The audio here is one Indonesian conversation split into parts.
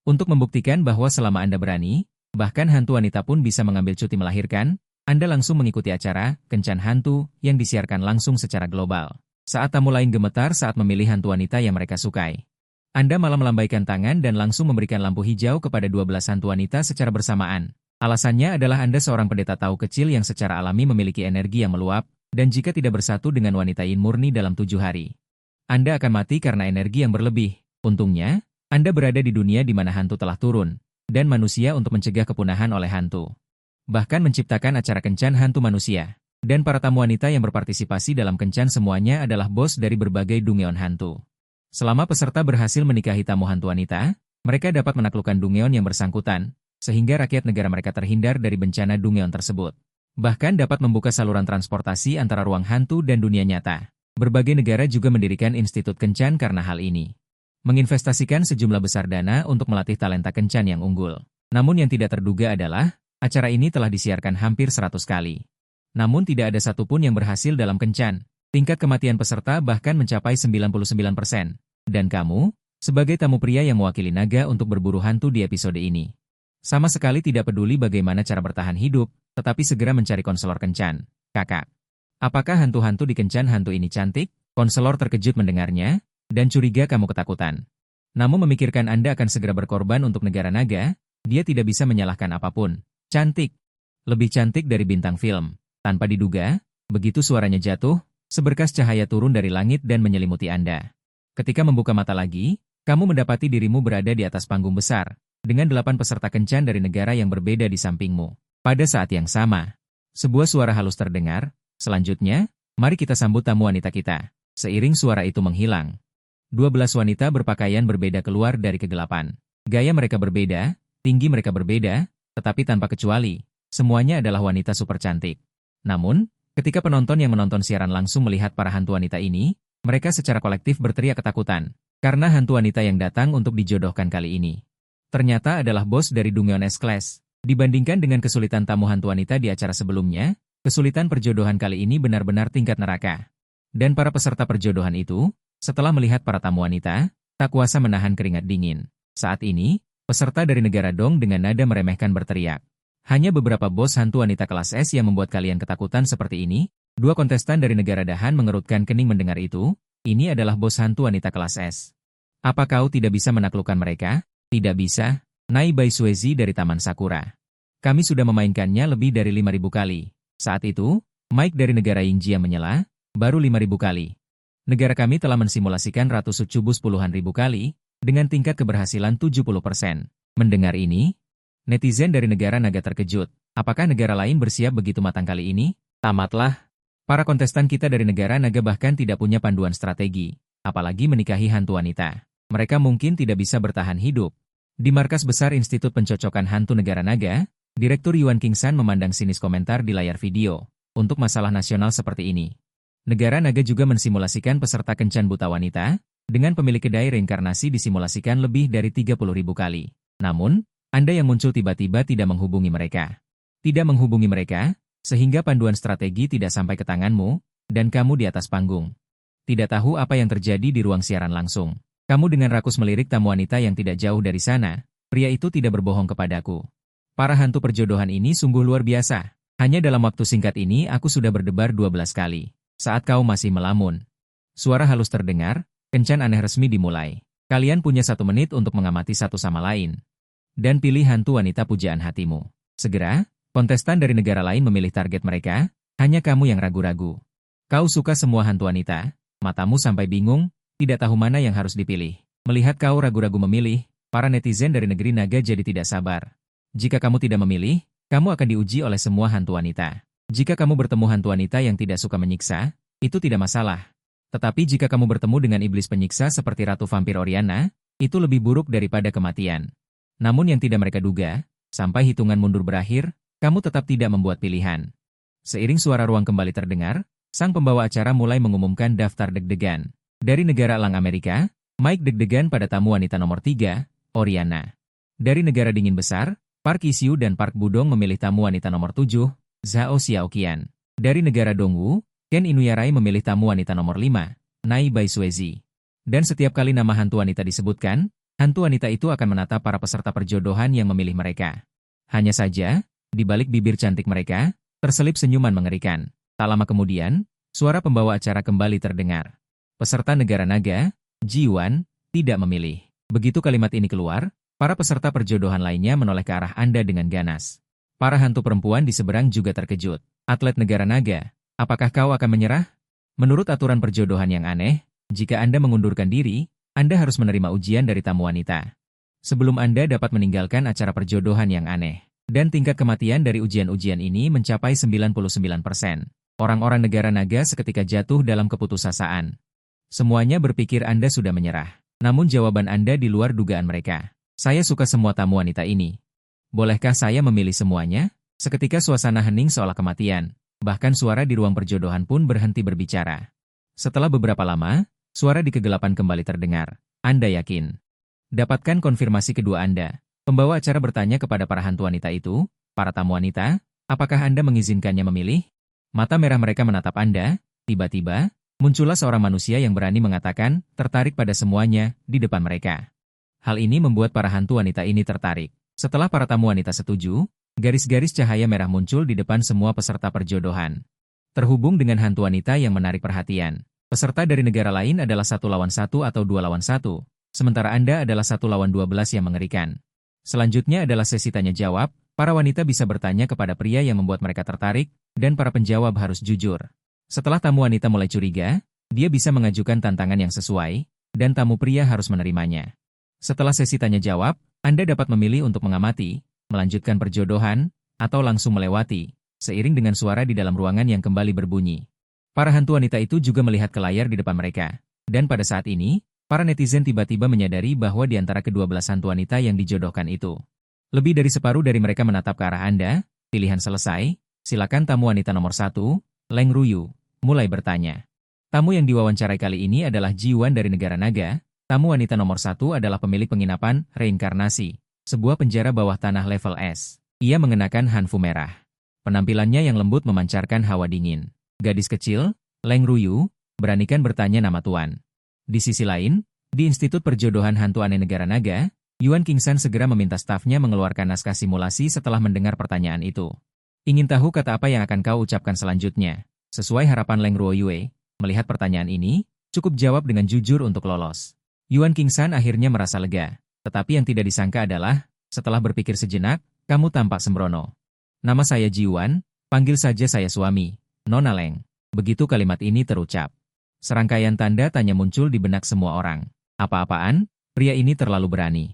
Untuk membuktikan bahwa selama Anda berani, bahkan hantu wanita pun bisa mengambil cuti melahirkan, Anda langsung mengikuti acara Kencan Hantu yang disiarkan langsung secara global. Saat tamu lain gemetar saat memilih hantu wanita yang mereka sukai, Anda malah melambaikan tangan dan langsung memberikan lampu hijau kepada 12 hantu wanita secara bersamaan. Alasannya adalah Anda seorang pendeta tahu kecil yang secara alami memiliki energi yang meluap, dan jika tidak bersatu dengan wanita yin murni dalam 7 hari, Anda akan mati karena energi yang berlebih. Untungnya, Anda berada di dunia di mana hantu telah turun, dan manusia untuk mencegah kepunahan oleh hantu. Bahkan menciptakan acara Kencan Hantu Manusia. Dan para tamu wanita yang berpartisipasi dalam Kencan semuanya adalah bos dari berbagai dungeon hantu. Selama peserta berhasil menikahi tamu hantu wanita, mereka dapat menaklukkan dungeon yang bersangkutan, sehingga rakyat negara mereka terhindar dari bencana dungeon tersebut. Bahkan dapat membuka saluran transportasi antara ruang hantu dan dunia nyata. Berbagai negara juga mendirikan institut Kencan karena hal ini. Menginvestasikan sejumlah besar dana untuk melatih talenta Kencan yang unggul. Namun yang tidak terduga adalah, acara ini telah disiarkan hampir 100 kali. Namun tidak ada satupun yang berhasil dalam Kencan. Tingkat kematian peserta bahkan mencapai 99%. Dan kamu, sebagai tamu pria yang mewakili naga untuk berburu hantu di episode ini, sama sekali tidak peduli bagaimana cara bertahan hidup, tetapi segera mencari konselor Kencan. Kakak, apakah hantu-hantu di Kencan Hantu ini cantik? Konselor terkejut mendengarnya, dan curiga kamu ketakutan. Namun memikirkan Anda akan segera berkorban untuk negara naga, dia tidak bisa menyalahkan apapun. Cantik. Lebih cantik dari bintang film. Tanpa diduga, begitu suaranya jatuh, seberkas cahaya turun dari langit dan menyelimuti Anda. Ketika membuka mata lagi, kamu mendapati dirimu berada di atas panggung besar, dengan 8 peserta Kencan dari negara yang berbeda di sampingmu. Pada saat yang sama, sebuah suara halus terdengar, selanjutnya, mari kita sambut tamu wanita kita. Seiring suara itu menghilang, 12 wanita berpakaian berbeda keluar dari kegelapan. Gaya mereka berbeda, tinggi mereka berbeda, tetapi tanpa kecuali, semuanya adalah wanita super cantik. Namun, ketika penonton yang menonton siaran langsung melihat para hantu wanita ini, mereka secara kolektif berteriak ketakutan, karena hantu wanita yang datang untuk dijodohkan kali ini ternyata adalah bos dari Dungeon S-Class. Dibandingkan dengan kesulitan tamu hantu wanita di acara sebelumnya, kesulitan perjodohan kali ini benar-benar tingkat neraka. Dan para peserta perjodohan itu, setelah melihat para tamu wanita, tak kuasa menahan keringat dingin. Saat ini, peserta dari negara Dong dengan nada meremehkan berteriak. Hanya beberapa bos hantu wanita kelas S yang membuat kalian ketakutan seperti ini. 2 kontestan dari negara Dahan mengerutkan kening mendengar itu. Ini adalah bos hantu wanita kelas S. Apa kau tidak bisa menaklukkan mereka? Tidak bisa. Nai Bai Suezi dari Taman Sakura. Kami sudah memainkannya lebih dari 5.000 kali. Saat itu, Mike dari negara Yingjia menyela, baru 5.000 kali. Negara kami telah mensimulasikan Ratu Sucubus puluhan ribu kali, dengan tingkat keberhasilan 70%. Mendengar ini, netizen dari negara naga terkejut. Apakah negara lain bersiap begitu matang kali ini? Tamatlah. Para kontestan kita dari negara naga bahkan tidak punya panduan strategi, apalagi menikahi hantu wanita. Mereka mungkin tidak bisa bertahan hidup. Di markas besar Institut Pencocokan Hantu Negara Naga, Direktur Yuan Kingsan memandang sinis komentar di layar video. Untuk masalah nasional seperti ini, negara naga juga mensimulasikan peserta Kencan buta wanita, dengan pemilik kedai reinkarnasi disimulasikan lebih dari 30.000 kali. Namun, Anda yang muncul tiba-tiba tidak menghubungi mereka. Tidak menghubungi mereka, sehingga panduan strategi tidak sampai ke tanganmu, dan kamu di atas panggung. Tidak tahu apa yang terjadi di ruang siaran langsung. Kamu dengan rakus melirik tamu wanita yang tidak jauh dari sana. Pria itu tidak berbohong kepadaku. Para hantu perjodohan ini sungguh luar biasa. Hanya dalam waktu singkat ini aku sudah berdebar 12 kali. Saat kau masih melamun. Suara halus terdengar, Kencan aneh resmi dimulai. Kalian punya 1 menit untuk mengamati satu sama lain. Dan pilih hantu wanita pujaan hatimu. Segera, kontestan dari negara lain memilih target mereka, hanya kamu yang ragu-ragu. Kau suka semua hantu wanita, matamu sampai bingung, tidak tahu mana yang harus dipilih. Melihat kau ragu-ragu memilih, para netizen dari negeri naga jadi tidak sabar. Jika kamu tidak memilih, kamu akan diuji oleh semua hantu wanita. Jika kamu bertemu hantu wanita yang tidak suka menyiksa, itu tidak masalah. Tetapi jika kamu bertemu dengan iblis penyiksa seperti Ratu Vampir Oriana, itu lebih buruk daripada kematian. Namun yang tidak mereka duga, sampai hitungan mundur berakhir, kamu tetap tidak membuat pilihan. Seiring suara ruang kembali terdengar, sang pembawa acara mulai mengumumkan daftar deg-degan. Dari negara elang Amerika, Mike deg-degan pada tamu wanita nomor 3, Oriana. Dari negara dingin besar, Park Isyu dan Park Budong memilih tamu wanita nomor 7, Zhao Xiaoqian. Dari negara Dongwu, Ken Inuyarai memilih tamu wanita nomor 5, Nai Bai Suezi. Dan setiap kali nama hantu wanita disebutkan, hantu wanita itu akan menatap para peserta perjodohan yang memilih mereka. Hanya saja, di balik bibir cantik mereka, terselip senyuman mengerikan. Tak lama kemudian, suara pembawa acara kembali terdengar. Peserta negara naga, Ji Yuan, tidak memilih. Begitu kalimat ini keluar, para peserta perjodohan lainnya menoleh ke arah Anda dengan ganas. Para hantu perempuan di seberang juga terkejut. Atlet negara naga, apakah kau akan menyerah? Menurut aturan perjodohan yang aneh, jika Anda mengundurkan diri, Anda harus menerima ujian dari tamu wanita. Sebelum Anda dapat meninggalkan acara perjodohan yang aneh. Dan tingkat kematian dari ujian-ujian ini mencapai 99%. Orang-orang negara naga seketika jatuh dalam keputusasaan. Semuanya berpikir Anda sudah menyerah. Namun jawaban Anda di luar dugaan mereka. Saya suka semua tamu wanita ini. Bolehkah saya memilih semuanya? Seketika suasana hening seolah kematian. Bahkan suara di ruang perjodohan pun berhenti berbicara. Setelah beberapa lama, suara di kegelapan kembali terdengar. Anda yakin? Dapatkan konfirmasi kedua Anda. Pembawa acara bertanya kepada para hantu wanita itu, para tamu wanita, apakah Anda mengizinkannya memilih? Mata merah mereka menatap Anda. Tiba-tiba, muncullah seorang manusia yang berani mengatakan, tertarik pada semuanya, di depan mereka. Hal ini membuat para hantu wanita ini tertarik. Setelah para tamu wanita setuju, garis-garis cahaya merah muncul di depan semua peserta perjodohan. Terhubung dengan hantu wanita yang menarik perhatian. Peserta dari negara lain adalah 1 lawan 1 atau 2 lawan 1, sementara Anda adalah 1 lawan 12 yang mengerikan. Selanjutnya adalah sesi tanya-jawab, para wanita bisa bertanya kepada pria yang membuat mereka tertarik, dan para penjawab harus jujur. Setelah tamu wanita mulai curiga, dia bisa mengajukan tantangan yang sesuai, dan tamu pria harus menerimanya. Setelah sesi tanya-jawab, Anda dapat memilih untuk mengamati, melanjutkan perjodohan, atau langsung melewati, seiring dengan suara di dalam ruangan yang kembali berbunyi. Para hantu wanita itu juga melihat ke layar di depan mereka. Dan pada saat ini, para netizen tiba-tiba menyadari bahwa di antara ke-12 hantu wanita yang dijodohkan itu, lebih dari separuh dari mereka menatap ke arah Anda. Pilihan selesai, silakan tamu wanita nomor 1, Leng Ruyu, mulai bertanya. Tamu yang diwawancarai kali ini adalah Ji Yuan dari negara naga. Tamu wanita nomor 1 adalah pemilik penginapan Reinkarnasi, sebuah penjara bawah tanah level S. Ia mengenakan hanfu merah. Penampilannya yang lembut memancarkan hawa dingin. Gadis kecil, Leng Ruyu, beranikan bertanya nama tuan. Di sisi lain, di Institut Perjodohan Hantu Aneh Negara Naga, Yuan Qingsan segera meminta stafnya mengeluarkan naskah simulasi setelah mendengar pertanyaan itu. Ingin tahu kata apa yang akan kau ucapkan selanjutnya? Sesuai harapan Leng Ruoyue, melihat pertanyaan ini, cukup jawab dengan jujur untuk lolos. Yuan Qingsan akhirnya merasa lega, tetapi yang tidak disangka adalah, setelah berpikir sejenak, kamu tampak sembrono. Nama saya Ji Yuan, panggil saja saya suami, Nona Leng. Begitu kalimat ini terucap. Serangkaian tanda tanya muncul di benak semua orang. Apa-apaan? Pria ini terlalu berani.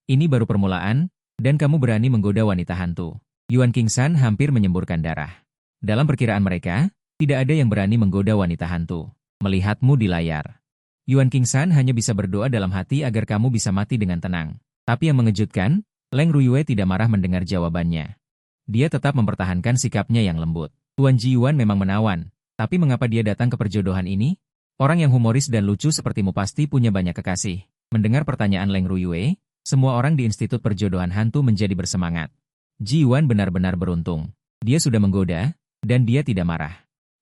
Ini baru permulaan, dan kamu berani menggoda wanita hantu. Yuan Qingsan hampir menyemburkan darah. Dalam perkiraan mereka, tidak ada yang berani menggoda wanita hantu. Melihatmu di layar. Yuan Qingsan hanya bisa berdoa dalam hati agar kamu bisa mati dengan tenang. Tapi yang mengejutkan, Leng Ruiyue tidak marah mendengar jawabannya. Dia tetap mempertahankan sikapnya yang lembut. Tuan Ji Yuan memang menawan, tapi mengapa dia datang ke perjodohan ini? Orang yang humoris dan lucu sepertimu pasti punya banyak kekasih. Mendengar pertanyaan Leng Ruiyue, semua orang di Institut Perjodohan Hantu menjadi bersemangat. Ji Yuan benar-benar beruntung. Dia sudah menggoda, dan dia tidak marah.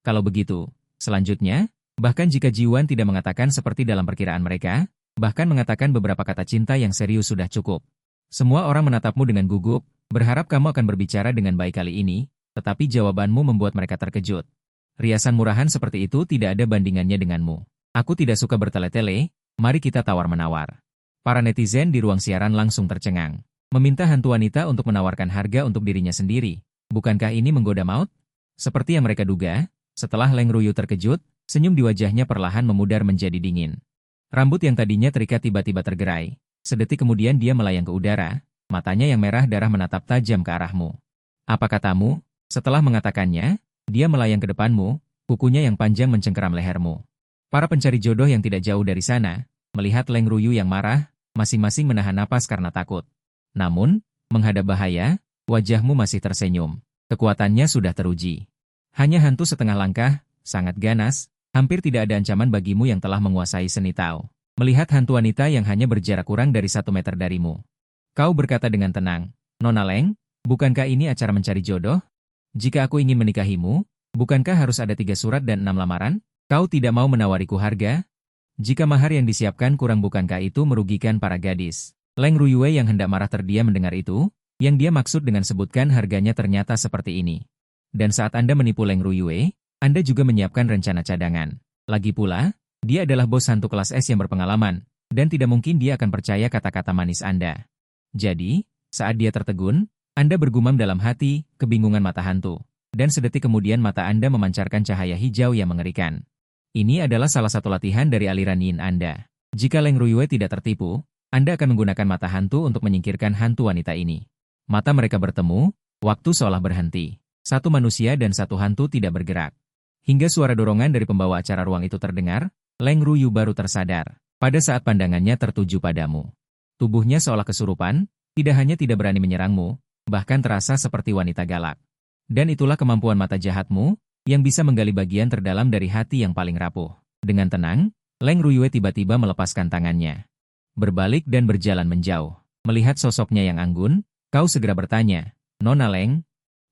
Kalau begitu, selanjutnya, bahkan jika Ji Yuan tidak mengatakan seperti dalam perkiraan mereka, bahkan mengatakan beberapa kata cinta yang serius sudah cukup. Semua orang menatapmu dengan gugup, berharap kamu akan berbicara dengan baik kali ini, tetapi jawabanmu membuat mereka terkejut. Riasan murahan seperti itu tidak ada bandingannya denganmu. Aku tidak suka bertele-tele, mari kita tawar-menawar. Para netizen di ruang siaran langsung tercengang. Meminta hantu wanita untuk menawarkan harga untuk dirinya sendiri. Bukankah ini menggoda maut? Seperti yang mereka duga, setelah Leng Ruyu terkejut, senyum di wajahnya perlahan memudar menjadi dingin. Rambut yang tadinya terikat tiba-tiba tergerai. Sedetik kemudian dia melayang ke udara, matanya yang merah darah menatap tajam ke arahmu. Apa katamu? Setelah mengatakannya, dia melayang ke depanmu, kukunya yang panjang mencengkeram lehermu. Para pencari jodoh yang tidak jauh dari sana, melihat Leng Ruyu yang marah, masing-masing menahan napas karena takut. Namun, menghadap bahaya, wajahmu masih tersenyum. Kekuatannya sudah teruji. Hanya hantu setengah langkah, sangat ganas, hampir tidak ada ancaman bagimu yang telah menguasai seni Tao. Melihat hantu wanita yang hanya berjarak kurang dari 1 meter darimu. Kau berkata dengan tenang, Nona Leng, bukankah ini acara mencari jodoh? Jika aku ingin menikahimu, bukankah harus ada 3 surat dan 6 lamaran? Kau tidak mau menawariku harga? Jika mahar yang disiapkan kurang bukankah itu merugikan para gadis? Leng Ruyue yang hendak marah terdiam mendengar itu, yang dia maksud dengan sebutkan harganya ternyata seperti ini. Dan saat Anda menipu Leng Ruyue, Anda juga menyiapkan rencana cadangan. Lagi pula, dia adalah bos hantu kelas S yang berpengalaman, dan tidak mungkin dia akan percaya kata-kata manis Anda. Jadi, saat dia tertegun, Anda bergumam dalam hati, kebingungan mata hantu. Dan sedetik kemudian mata Anda memancarkan cahaya hijau yang mengerikan. Ini adalah salah satu latihan dari aliran yin Anda. Jika Leng Ruyue tidak tertipu, Anda akan menggunakan mata hantu untuk menyingkirkan hantu wanita ini. Mata mereka bertemu, waktu seolah berhenti. Satu manusia dan satu hantu tidak bergerak. Hingga suara dorongan dari pembawa acara ruang itu terdengar, Leng Ruyue baru tersadar. Pada saat pandangannya tertuju padamu. Tubuhnya seolah kesurupan, tidak hanya tidak berani menyerangmu, bahkan terasa seperti wanita galak. Dan itulah kemampuan mata jahatmu, yang bisa menggali bagian terdalam dari hati yang paling rapuh. Dengan tenang, Leng Ruyue tiba-tiba melepaskan tangannya. Berbalik dan berjalan menjauh. Melihat sosoknya yang anggun, kau segera bertanya, Nona Leng,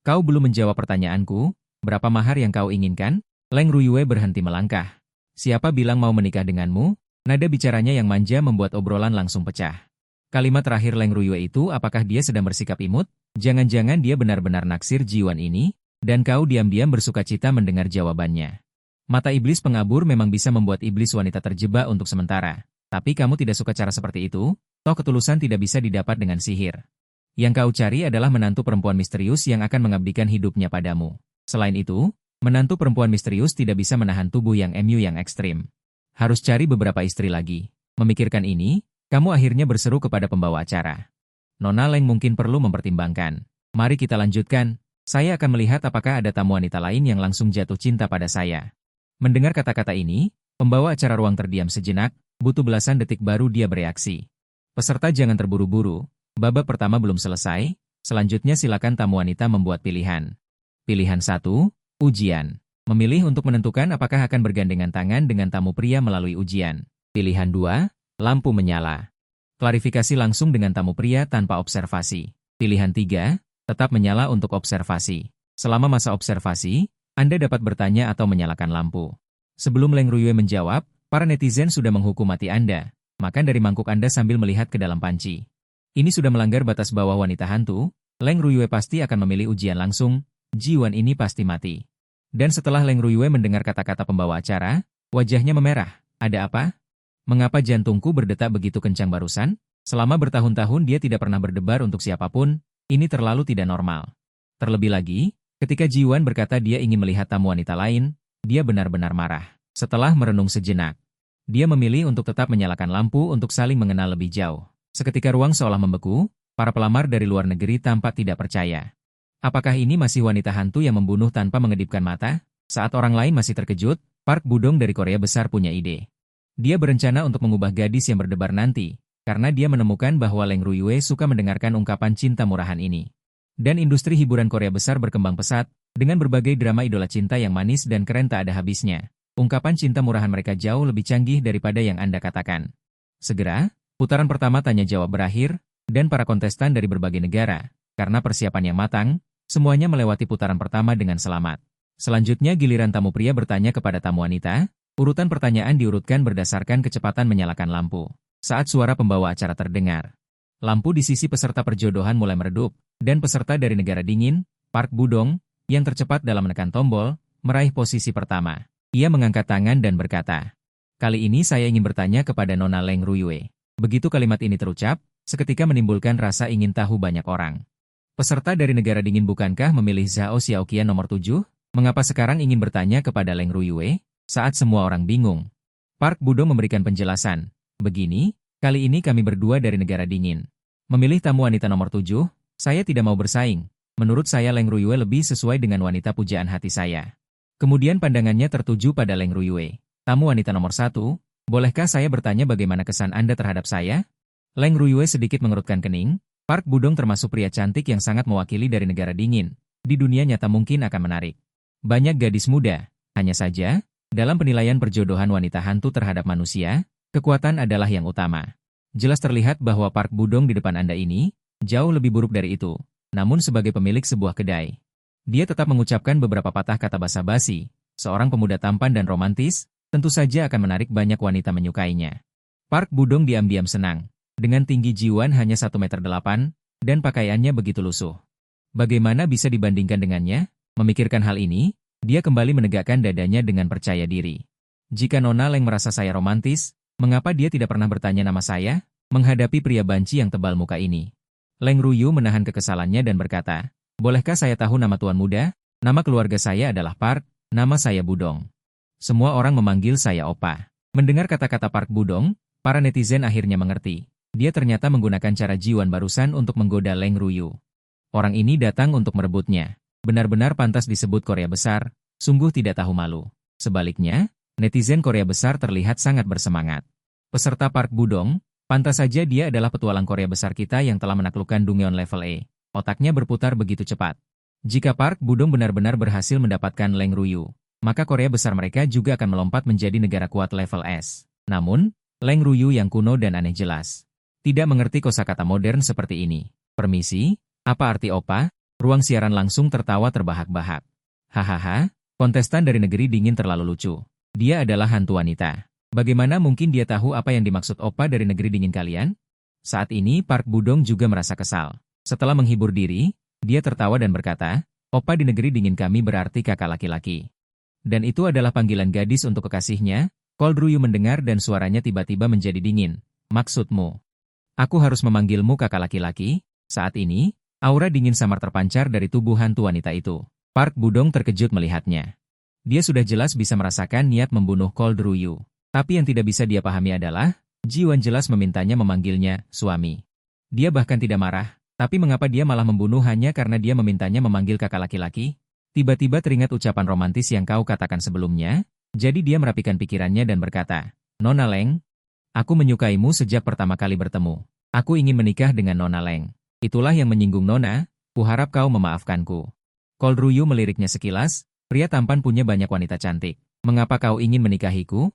kau belum menjawab pertanyaanku, berapa mahar yang kau inginkan? Leng Ruyue berhenti melangkah. Siapa bilang mau menikah denganmu? Nada bicaranya yang manja membuat obrolan langsung pecah. Kalimat terakhir Leng Ruyue itu apakah dia sedang bersikap imut? Jangan-jangan dia benar-benar naksir Jiwan ini? Dan kau diam-diam bersukacita mendengar jawabannya. Mata iblis pengabur memang bisa membuat iblis wanita terjebak untuk sementara. Tapi kamu tidak suka cara seperti itu, toh ketulusan tidak bisa didapat dengan sihir. Yang kau cari adalah menantu perempuan misterius yang akan mengabdikan hidupnya padamu. Selain itu, menantu perempuan misterius tidak bisa menahan tubuh yang yang ekstrim. Harus cari beberapa istri lagi. Memikirkan ini, kamu akhirnya berseru kepada pembawa acara. Nona Leng mungkin perlu mempertimbangkan. Mari kita lanjutkan. Saya akan melihat apakah ada tamu wanita lain yang langsung jatuh cinta pada saya. Mendengar kata-kata ini, pembawa acara ruang terdiam sejenak, butuh belasan detik baru dia bereaksi. Peserta jangan terburu-buru, babak pertama belum selesai, selanjutnya silakan tamu wanita membuat pilihan. Pilihan 1, ujian. Memilih untuk menentukan apakah akan bergandengan tangan dengan tamu pria melalui ujian. Pilihan 2, lampu menyala. Klarifikasi langsung dengan tamu pria tanpa observasi. Pilihan 3, tetap menyala untuk observasi. Selama masa observasi, Anda dapat bertanya atau menyalakan lampu. Sebelum Leng Ruyue menjawab, para netizen sudah menghukum mati Anda. Makan dari mangkuk Anda sambil melihat ke dalam panci. Ini sudah melanggar batas bawah wanita hantu. Leng Ruyue pasti akan memilih ujian langsung. Jiwan ini pasti mati. Dan setelah Leng Ruyue mendengar kata-kata pembawa acara, wajahnya memerah. Ada apa? Mengapa jantungku berdetak begitu kencang barusan? Selama bertahun-tahun dia tidak pernah berdebar untuk siapapun. Ini terlalu tidak normal. Terlebih lagi, ketika Jiwan berkata dia ingin melihat tamu wanita lain, dia benar-benar marah. Setelah merenung sejenak, dia memilih untuk tetap menyalakan lampu untuk saling mengenal lebih jauh. Seketika ruang seolah membeku, para pelamar dari luar negeri tampak tidak percaya. Apakah ini masih wanita hantu yang membunuh tanpa mengedipkan mata? Saat orang lain masih terkejut, Park Budong dari Korea Besar punya ide. Dia berencana untuk mengubah gadis yang berdebar nanti, karena dia menemukan bahwa Leng Ruyue suka mendengarkan ungkapan cinta murahan ini. Dan industri hiburan Korea Besar berkembang pesat, dengan berbagai drama idola cinta yang manis dan keren tak ada habisnya. Ungkapan cinta murahan mereka jauh lebih canggih daripada yang Anda katakan. Segera, putaran pertama tanya jawab berakhir, dan para kontestan dari berbagai negara, karena persiapan yang matang, semuanya melewati putaran pertama dengan selamat. Selanjutnya giliran tamu pria bertanya kepada tamu wanita, urutan pertanyaan diurutkan berdasarkan kecepatan menyalakan lampu. Saat suara pembawa acara terdengar, lampu di sisi peserta perjodohan mulai meredup, dan peserta dari negara dingin, Park Budong, yang tercepat dalam menekan tombol, meraih posisi pertama. Ia mengangkat tangan dan berkata, "Kali ini saya ingin bertanya kepada Nona Leng Ruyue." Begitu kalimat ini terucap, seketika menimbulkan rasa ingin tahu banyak orang. Peserta dari negara dingin bukankah memilih Zhao Xiaoqian nomor 7? Mengapa sekarang ingin bertanya kepada Leng Ruyue? Saat semua orang bingung, Park Budong memberikan penjelasan. Begini, kali ini kami berdua dari negara dingin. Memilih tamu wanita nomor 7, saya tidak mau bersaing. Menurut saya Leng Ruyue lebih sesuai dengan wanita pujaan hati saya. Kemudian pandangannya tertuju pada Leng Ruyue. Tamu wanita nomor 1, bolehkah saya bertanya bagaimana kesan Anda terhadap saya? Leng Ruyue sedikit mengerutkan kening. Park Budong termasuk pria cantik yang sangat mewakili dari negara dingin. Di dunia nyata mungkin akan menarik banyak gadis muda. Hanya saja, dalam penilaian perjodohan wanita hantu terhadap manusia, kekuatan adalah yang utama. Jelas terlihat bahwa Park Budong di depan Anda ini, jauh lebih buruk dari itu. Namun sebagai pemilik sebuah kedai, dia tetap mengucapkan beberapa patah kata basa-basi. Seorang pemuda tampan dan romantis, tentu saja akan menarik banyak wanita menyukainya. Park Budong diam-diam senang. Dengan tinggi Jiwan hanya 1,8 meter, dan pakaiannya begitu lusuh. Bagaimana bisa dibandingkan dengannya? Memikirkan hal ini, dia kembali menegakkan dadanya dengan percaya diri. Jika Nona Leng merasa saya romantis, mengapa dia tidak pernah bertanya nama saya? Menghadapi pria banci yang tebal muka ini, Leng Ruyu menahan kekesalannya dan berkata, "Bolehkah saya tahu nama tuan muda? Nama keluarga saya adalah Park, nama saya Budong. Semua orang memanggil saya Opa." Mendengar kata-kata Park Budong, para netizen akhirnya mengerti. Dia ternyata menggunakan cara Jiwan barusan untuk menggoda Leng Ruyu. Orang ini datang untuk merebutnya. Benar-benar pantas disebut Korea Besar, sungguh tidak tahu malu. Sebaliknya, netizen Korea Besar terlihat sangat bersemangat. Peserta Park Budong, pantas saja dia adalah petualang Korea Besar kita yang telah menaklukkan Dungyeon level E. Otaknya berputar begitu cepat. Jika Park Budong benar-benar berhasil mendapatkan Leng Ruyu, maka Korea Besar mereka juga akan melompat menjadi negara kuat level S. Namun, Leng Ruyu yang kuno dan aneh jelas tidak mengerti kosakata modern seperti ini. "Permisi, apa arti Opa?" Ruang siaran langsung tertawa terbahak-bahak. "Hahaha, kontestan dari negeri dingin terlalu lucu. Dia adalah hantu wanita. Bagaimana mungkin dia tahu apa yang dimaksud Opa dari negeri dingin kalian?" Saat ini Park Budong juga merasa kesal. Setelah menghibur diri, dia tertawa dan berkata, "Opa di negeri dingin kami berarti kakak laki-laki." Dan itu adalah panggilan gadis untuk kekasihnya. Cold Ruyu mendengar dan suaranya tiba-tiba menjadi dingin. "Maksudmu? Aku harus memanggilmu kakak laki-laki?" Saat ini, aura dingin samar terpancar dari tubuh hantu wanita itu. Park Budong terkejut melihatnya. Dia sudah jelas bisa merasakan niat membunuh Cold Ruyu. Tapi yang tidak bisa dia pahami adalah, Jiwan jelas memintanya memanggilnya suami. Dia bahkan tidak marah, tapi mengapa dia malah membunuh hanya karena dia memintanya memanggil kakak laki-laki? Tiba-tiba teringat ucapan romantis yang kau katakan sebelumnya, jadi dia merapikan pikirannya dan berkata, "Nona Leng, aku menyukaimu sejak pertama kali bertemu. Aku ingin menikah dengan Nona Leng. Itulah yang menyinggung Nona, kuharap kau memaafkanku." Cold Ruyu meliriknya sekilas, "Pria tampan punya banyak wanita cantik. Mengapa kau ingin menikahiku?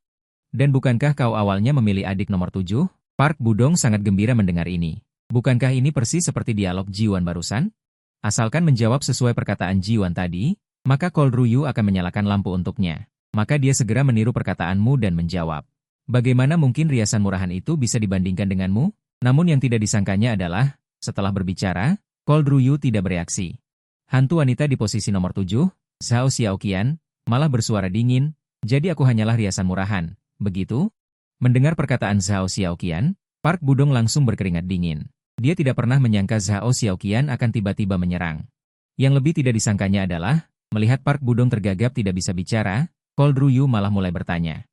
Dan bukankah kau awalnya memilih adik nomor 7? Park Budong sangat gembira mendengar ini. Bukankah ini persis seperti dialog Jiwan barusan? Asalkan menjawab sesuai perkataan Jiwan tadi, maka Cold Ruyu akan menyalakan lampu untuknya. Maka dia segera meniru perkataanmu dan menjawab, "Bagaimana mungkin riasan murahan itu bisa dibandingkan denganmu?" Namun yang tidak disangkanya adalah, setelah berbicara, Cold Ruyu tidak bereaksi. Hantu wanita di posisi nomor 7, Zhao Xiaoqian, malah bersuara dingin, "Jadi aku hanyalah riasan murahan, begitu?" Mendengar perkataan Zhao Xiaoqian, Park Budong langsung berkeringat dingin. Dia tidak pernah menyangka Zhao Xiaoqian akan tiba-tiba menyerang. Yang lebih tidak disangkanya adalah, melihat Park Budong tergagap tidak bisa bicara, Cold Ruyu malah mulai bertanya,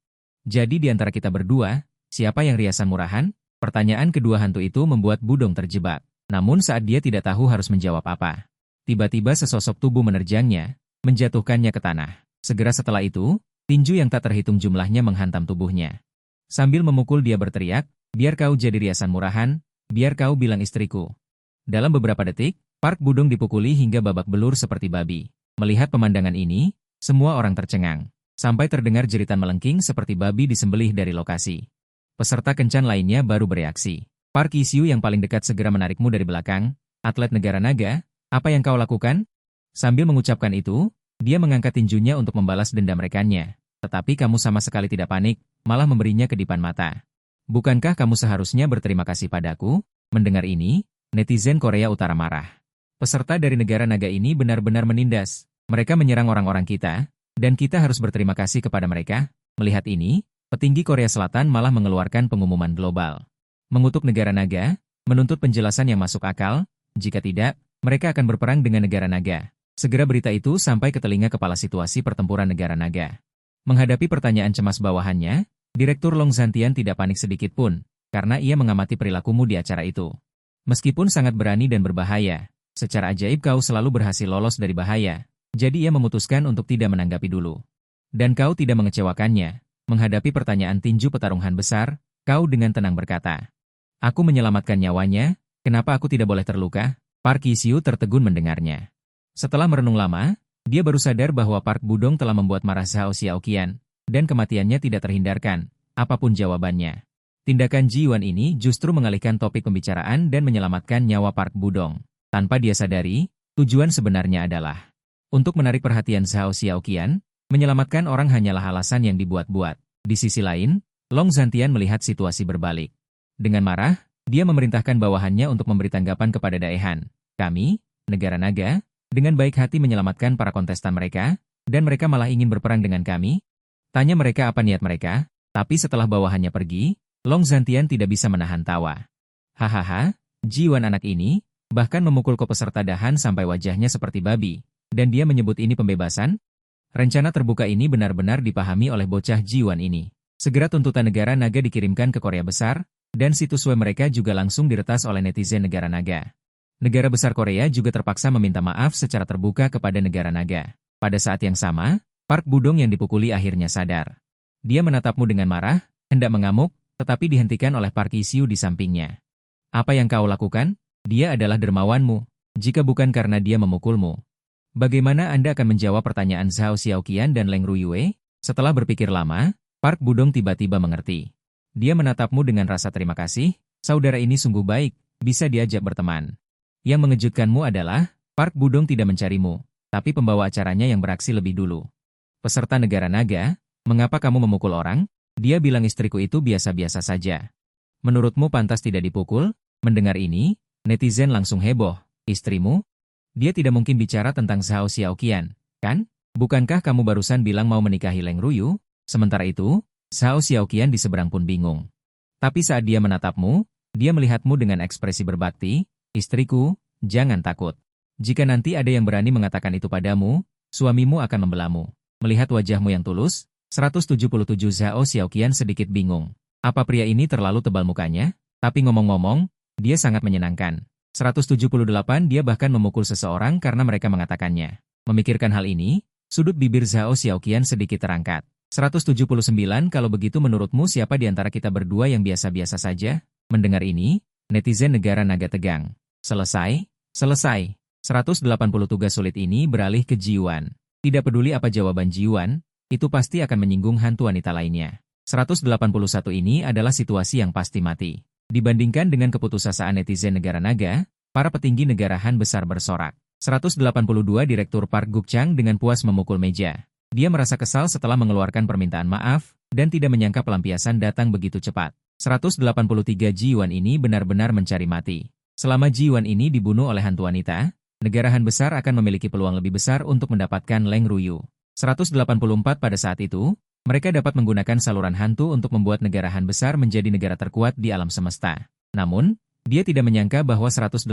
"Jadi di antara kita berdua, siapa yang riasan murahan?" Pertanyaan kedua hantu itu membuat Budong terjebak. Namun saat dia tidak tahu harus menjawab apa, tiba-tiba sesosok tubuh menerjangnya, menjatuhkannya ke tanah. Segera setelah itu, tinju yang tak terhitung jumlahnya menghantam tubuhnya. Sambil memukul dia berteriak, "Biar kau jadi riasan murahan, biar kau bilang istriku." Dalam beberapa detik, Park Budong dipukuli hingga babak belur seperti babi. Melihat pemandangan ini, semua orang tercengang. Sampai terdengar jeritan melengking seperti babi disembelih dari lokasi. Peserta kencan lainnya baru bereaksi. Park Isyu yang paling dekat segera menarikmu dari belakang. "Atlet negara naga, apa yang kau lakukan?" Sambil mengucapkan itu, dia mengangkat tinjunya untuk membalas dendam rekannya. "Tetapi kamu sama sekali tidak panik, malah memberinya kedipan mata. Bukankah kamu seharusnya berterima kasih padaku?" Mendengar ini, netizen Korea Utara marah. Peserta dari negara naga ini benar-benar menindas. Mereka menyerang orang-orang kita, dan kita harus berterima kasih kepada mereka. Melihat ini, petinggi Korea Selatan malah mengeluarkan pengumuman global. Mengutuk negara naga, menuntut penjelasan yang masuk akal, jika tidak, mereka akan berperang dengan negara naga. Segera berita itu sampai ke telinga kepala situasi pertempuran negara naga. Menghadapi pertanyaan cemas bawahannya, Direktur Long Zantian tidak panik sedikit pun, karena ia mengamati perilakumu di acara itu. Meskipun sangat berani dan berbahaya, secara ajaib kau selalu berhasil lolos dari bahaya, jadi ia memutuskan untuk tidak menanggapi dulu. Dan kau tidak mengecewakannya. Menghadapi pertanyaan tinju pertarungan besar, kau dengan tenang berkata, "Aku menyelamatkan nyawanya, kenapa aku tidak boleh terluka?" Park Isyu tertegun mendengarnya. Setelah merenung lama, dia baru sadar bahwa Park Budong telah membuat marah Zhao Xiaoqian, dan kematiannya tidak terhindarkan, apapun jawabannya. Tindakan Jiwan ini justru mengalihkan topik pembicaraan dan menyelamatkan nyawa Park Budong. Tanpa dia sadari, tujuan sebenarnya adalah untuk menarik perhatian Zhao Xiaoqian. Menyelamatkan orang hanyalah alasan yang dibuat-buat. Di sisi lain, Long Zhantian melihat situasi berbalik. Dengan marah, dia memerintahkan bawahannya untuk memberi tanggapan kepada Daehan. Kami, negara naga, dengan baik hati menyelamatkan para kontestan mereka, dan mereka malah ingin berperang dengan kami? Tanya mereka apa niat mereka, tapi setelah bawahannya pergi, Long Zhantian tidak bisa menahan tawa. Hahaha, Jiwan anak ini, bahkan memukul peserta Dahan sampai wajahnya seperti babi, dan dia menyebut ini pembebasan? Rencana terbuka ini benar-benar dipahami oleh bocah Jiwan ini. Segera tuntutan negara naga dikirimkan ke Korea Besar, dan situs web mereka juga langsung diretas oleh netizen negara naga. Negara besar Korea juga terpaksa meminta maaf secara terbuka kepada negara naga. Pada saat yang sama, Park Budong yang dipukuli akhirnya sadar. Dia menatapmu dengan marah, hendak mengamuk, tetapi dihentikan oleh Park Isyu di sampingnya. Apa yang kau lakukan? Dia adalah dermawanmu, jika bukan karena dia memukulmu. Bagaimana Anda akan menjawab pertanyaan Zhao Xiaoqian dan Leng Ruyue? Setelah berpikir lama, Park Budong tiba-tiba mengerti. Dia menatapmu dengan rasa terima kasih, saudara ini sungguh baik, bisa diajak berteman. Yang mengejutkanmu adalah, Park Budong tidak mencarimu, tapi pembawa acaranya yang beraksi lebih dulu. Peserta negara naga, mengapa kamu memukul orang? Dia bilang istriku itu biasa-biasa saja. Menurutmu pantas tidak dipukul? Mendengar ini, netizen langsung heboh. Istrimu? Dia tidak mungkin bicara tentang Zhao Xiaoqian, kan? Bukankah kamu barusan bilang mau menikahi Leng Ruyu? Sementara itu, Zhao Xiaoqian di seberang pun bingung. Tapi saat dia menatapmu, dia melihatmu dengan ekspresi berbakti, istriku, jangan takut. Jika nanti ada yang berani mengatakan itu padamu, suamimu akan membelamu. Melihat wajahmu yang tulus, 177 Zhao Xiaoqian sedikit bingung. Apa pria ini terlalu tebal mukanya? Tapi ngomong-ngomong, dia sangat menyenangkan. 178 dia bahkan memukul seseorang karena mereka mengatakannya. Memikirkan hal ini, sudut bibir Zhao Xiaoqian sedikit terangkat. 179 kalau begitu menurutmu siapa di antara kita berdua yang biasa-biasa saja? Mendengar ini, netizen negara naga tegang. Selesai? Selesai. 180 tugas sulit ini beralih ke Jiwan. Tidak peduli apa jawaban Jiwan, itu pasti akan menyinggung hantu wanita lainnya. 181 ini adalah situasi yang pasti mati. Dibandingkan dengan keputusasaan netizen negara naga, para petinggi negara Han besar bersorak. 182 Direktur Park Gukchang dengan puas memukul meja. Dia merasa kesal setelah mengeluarkan permintaan maaf, dan tidak menyangka pelampiasan datang begitu cepat. 183 Jiwan ini benar-benar mencari mati. Selama Jiwan ini dibunuh oleh hantu wanita, negara Han besar akan memiliki peluang lebih besar untuk mendapatkan Leng Ruyu. 184 pada saat itu, mereka dapat menggunakan saluran hantu untuk membuat negara Han besar menjadi negara terkuat di alam semesta. Namun, dia tidak menyangka bahwa 185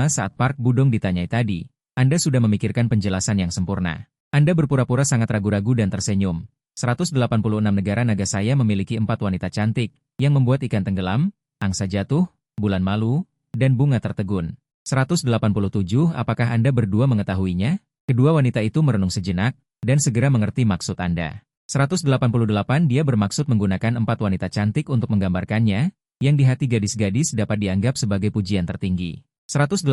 saat Park Budong ditanyai tadi, Anda sudah memikirkan penjelasan yang sempurna. Anda berpura-pura sangat ragu-ragu dan tersenyum. 186 negara naga saya memiliki 4 wanita cantik, yang membuat ikan tenggelam, angsa jatuh, bulan malu, dan bunga tertegun. 187 apakah Anda berdua mengetahuinya? Kedua wanita itu merenung sejenak, dan segera mengerti maksud Anda. 188 dia bermaksud menggunakan 4 wanita cantik untuk menggambarkannya, yang di hati gadis-gadis dapat dianggap sebagai pujian tertinggi. 189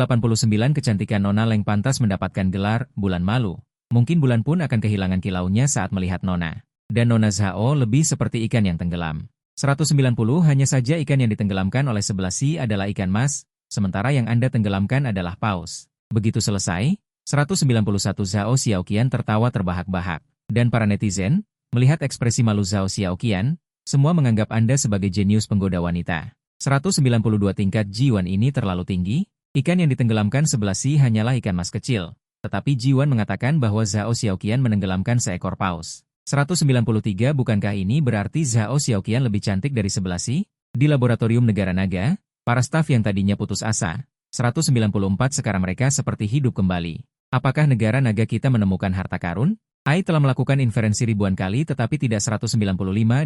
kecantikan Nona Leng pantas mendapatkan gelar bulan malu. Mungkin bulan pun akan kehilangan kilaunya saat melihat Nona. Dan Nona Zhao lebih seperti ikan yang tenggelam. 190 hanya saja ikan yang ditenggelamkan oleh sebelah si adalah ikan mas, sementara yang Anda tenggelamkan adalah paus. Begitu selesai, 191 Zhao Xiaoqian tertawa terbahak-bahak. Dan para netizen, melihat ekspresi malu Zhao Xiaoqian, semua menganggap Anda sebagai jenius penggoda wanita. 192 tingkat Jiwan ini terlalu tinggi, ikan yang ditenggelamkan sebelah si hanyalah ikan mas kecil. Tetapi Jiwan mengatakan bahwa Zhao Xiaoqian menenggelamkan seekor paus. 193 bukankah ini berarti Zhao Xiaoqian lebih cantik dari sebelah si? Di laboratorium negara naga, para staf yang tadinya putus asa, 194 sekarang mereka seperti hidup kembali. Apakah negara naga kita menemukan harta karun? AI telah melakukan inferensi ribuan kali tetapi tidak 195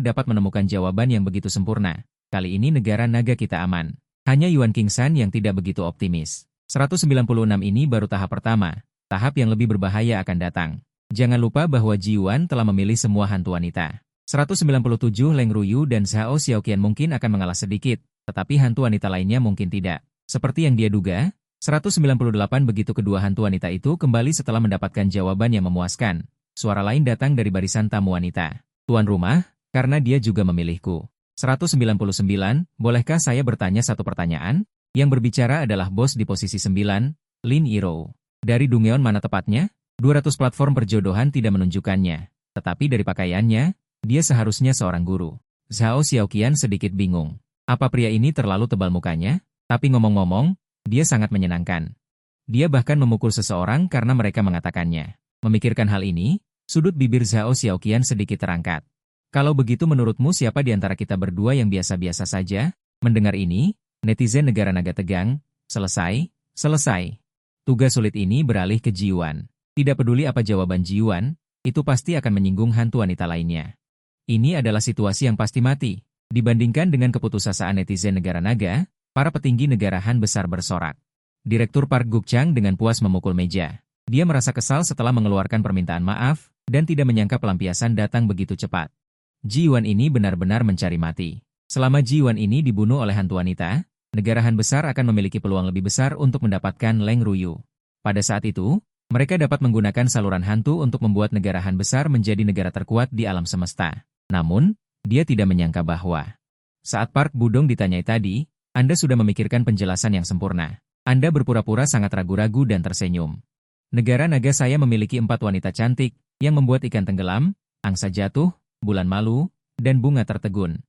dapat menemukan jawaban yang begitu sempurna. Kali ini negara naga kita aman. Hanya Yuan Kingsan yang tidak begitu optimis. 196 ini baru tahap pertama. Tahap yang lebih berbahaya akan datang. Jangan lupa bahwa Jiwan telah memilih semua hantu wanita. 197 Leng Ruyu dan Zhao Xiaoqian mungkin akan mengalah sedikit, tetapi hantu wanita lainnya mungkin tidak. Seperti yang dia duga, 198 begitu kedua hantu wanita itu kembali setelah mendapatkan jawaban yang memuaskan. Suara lain datang dari barisan tamu wanita. Tuan rumah, karena dia juga memilihku. 199, bolehkah saya bertanya satu pertanyaan? Yang berbicara adalah bos di posisi 9, Lin Yirou. Dari Dungeon mana tepatnya? 200 platform perjodohan tidak menunjukkannya. Tetapi dari pakaiannya, Dia seharusnya seorang guru. Zhao Xiaoqian sedikit bingung. Apa pria ini terlalu tebal mukanya? Tapi ngomong-ngomong, dia sangat menyenangkan. Dia bahkan memukul seseorang karena mereka mengatakannya. Memikirkan hal ini, sudut bibir Zhao Xiaoqian sedikit terangkat. Kalau begitu menurutmu siapa di antara kita berdua yang biasa-biasa saja? Mendengar ini, netizen negara naga tegang. Selesai, selesai. Tugas sulit ini beralih ke Ji Yuan. Tidak peduli apa jawaban Ji Yuan, itu pasti akan menyinggung hantu wanita lainnya. Ini adalah situasi yang pasti mati. Dibandingkan dengan keputusasaan netizen negara naga, para petinggi negara Han besar bersorak. Direktur Park Gukchang dengan puas memukul meja. Dia merasa kesal setelah mengeluarkan permintaan maaf, dan tidak menyangka pelampiasan datang begitu cepat. Ji Yuan ini benar-benar mencari mati. Selama Ji Yuan ini dibunuh oleh hantu wanita, negara Han besar akan memiliki peluang lebih besar untuk mendapatkan Leng Ruyu. Pada saat itu, mereka dapat menggunakan saluran hantu untuk membuat negara Han besar menjadi negara terkuat di alam semesta. Namun, dia tidak menyangka bahwa saat Park Budong ditanyai tadi, Anda sudah memikirkan penjelasan yang sempurna. Anda berpura-pura sangat ragu-ragu dan tersenyum. Negara naga saya memiliki 4 wanita cantik, yang membuat ikan tenggelam, angsa jatuh, bulan malu, dan bunga tertegun.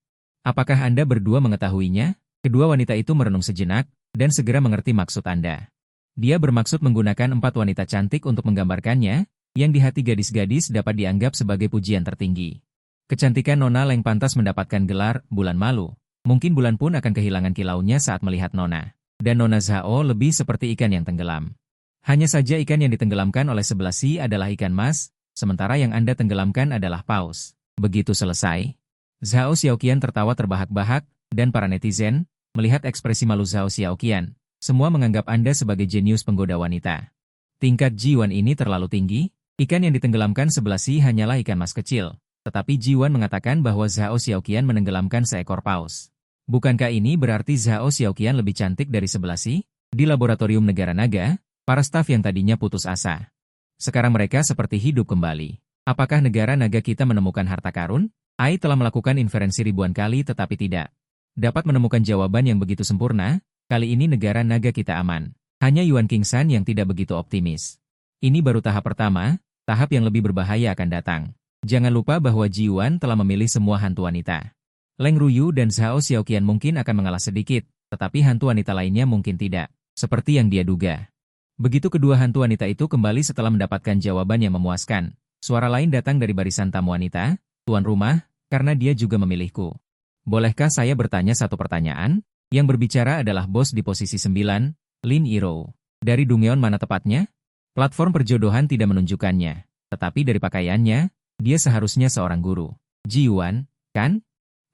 Apakah Anda berdua mengetahuinya? Kedua wanita itu merenung sejenak, dan segera mengerti maksud Anda. Dia bermaksud menggunakan 4 wanita cantik untuk menggambarkannya, yang di hati gadis-gadis dapat dianggap sebagai pujian tertinggi. Kecantikan Nona Leng pantas mendapatkan gelar bulan malu. Mungkin bulan pun akan kehilangan kilaunya saat melihat Nona. Dan Nona Zhao lebih seperti ikan yang tenggelam. Hanya saja ikan yang ditenggelamkan oleh sebelah si adalah ikan mas, sementara yang Anda tenggelamkan adalah paus. Begitu selesai, Zhao Xiaoqian tertawa terbahak-bahak, dan para netizen, melihat ekspresi malu Zhao Xiaoqian, semua menganggap Anda sebagai jenius penggoda wanita. Tingkat Ji Yuan ini terlalu tinggi, ikan yang ditenggelamkan sebelah si hanyalah ikan mas kecil. Tetapi Ji Yuan mengatakan bahwa Zhao Xiaoqian menenggelamkan seekor paus. Bukankah ini berarti Zhao Xiaoqian lebih cantik dari sebelah si? Di laboratorium negara naga, para staf yang tadinya putus asa. Sekarang mereka seperti hidup kembali. Apakah negara naga kita menemukan harta karun? Ai telah melakukan inferensi ribuan kali tetapi tidak dapat menemukan jawaban yang begitu sempurna. Kali ini negara naga kita aman. Hanya Yuan Qingshan yang tidak begitu optimis. Ini baru tahap pertama, tahap yang lebih berbahaya akan datang. Jangan lupa bahwa Ji Yuan telah memilih semua hantu wanita. Leng Ruyu dan Zhao Xiaoqian mungkin akan mengalah sedikit, tetapi hantu wanita lainnya mungkin tidak, seperti yang dia duga. Begitu kedua hantu wanita itu kembali setelah mendapatkan jawaban yang memuaskan, suara lain datang dari barisan tamu wanita, Tuan rumah, karena dia juga memilihku. Bolehkah saya bertanya satu pertanyaan? Yang berbicara adalah bos di posisi 9, Lin Yirou. Dari Dungyeon mana tepatnya? Platform perjodohan tidak menunjukkannya, tetapi dari pakaiannya, dia seharusnya seorang guru. Ji Yuan, kan?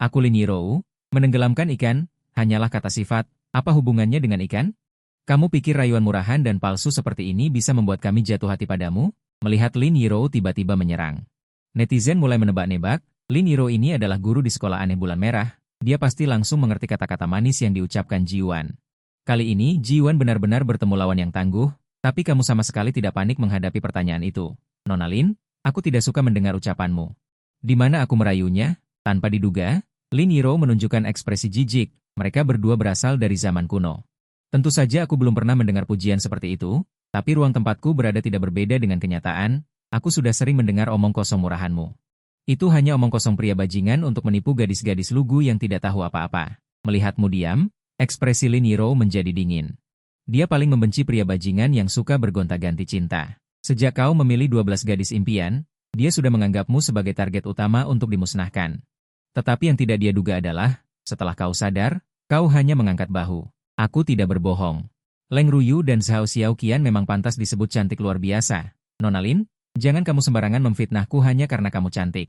Aku Lin Yirou, menenggelamkan ikan, hanyalah kata sifat, apa hubungannya dengan ikan? Kamu pikir rayuan murahan dan palsu seperti ini bisa membuat kami jatuh hati padamu? Melihat Lin Yirou tiba-tiba menyerang. Netizen mulai menebak-nebak, Lin Yirou ini adalah guru di sekolah aneh bulan merah, dia pasti langsung mengerti kata-kata manis yang diucapkan Ji Yuan. Kali ini Ji Yuan benar-benar bertemu lawan yang tangguh, tapi kamu sama sekali tidak panik menghadapi pertanyaan itu. Nona Lin, aku tidak suka mendengar ucapanmu. Di mana aku merayunya? Tanpa diduga, Lin Yirou menunjukkan ekspresi jijik, mereka berdua berasal dari zaman kuno. Tentu saja aku belum pernah mendengar pujian seperti itu, tapi ruang tempatku berada tidak berbeda dengan kenyataan, aku sudah sering mendengar omong kosong murahanmu. Itu hanya omong kosong pria bajingan untuk menipu gadis-gadis lugu yang tidak tahu apa-apa. Melihatmu diam, ekspresi Lin Yirou menjadi dingin. Dia paling membenci pria bajingan yang suka bergonta-ganti cinta. Sejak kau memilih 12 gadis impian, dia sudah menganggapmu sebagai target utama untuk dimusnahkan. Tetapi yang tidak dia duga adalah, setelah kau sadar, kau hanya mengangkat bahu. Aku tidak berbohong. Leng Ruyu dan Zhao Xiaoqian memang pantas disebut cantik luar biasa. Nona Lin, jangan kamu sembarangan memfitnahku hanya karena kamu cantik.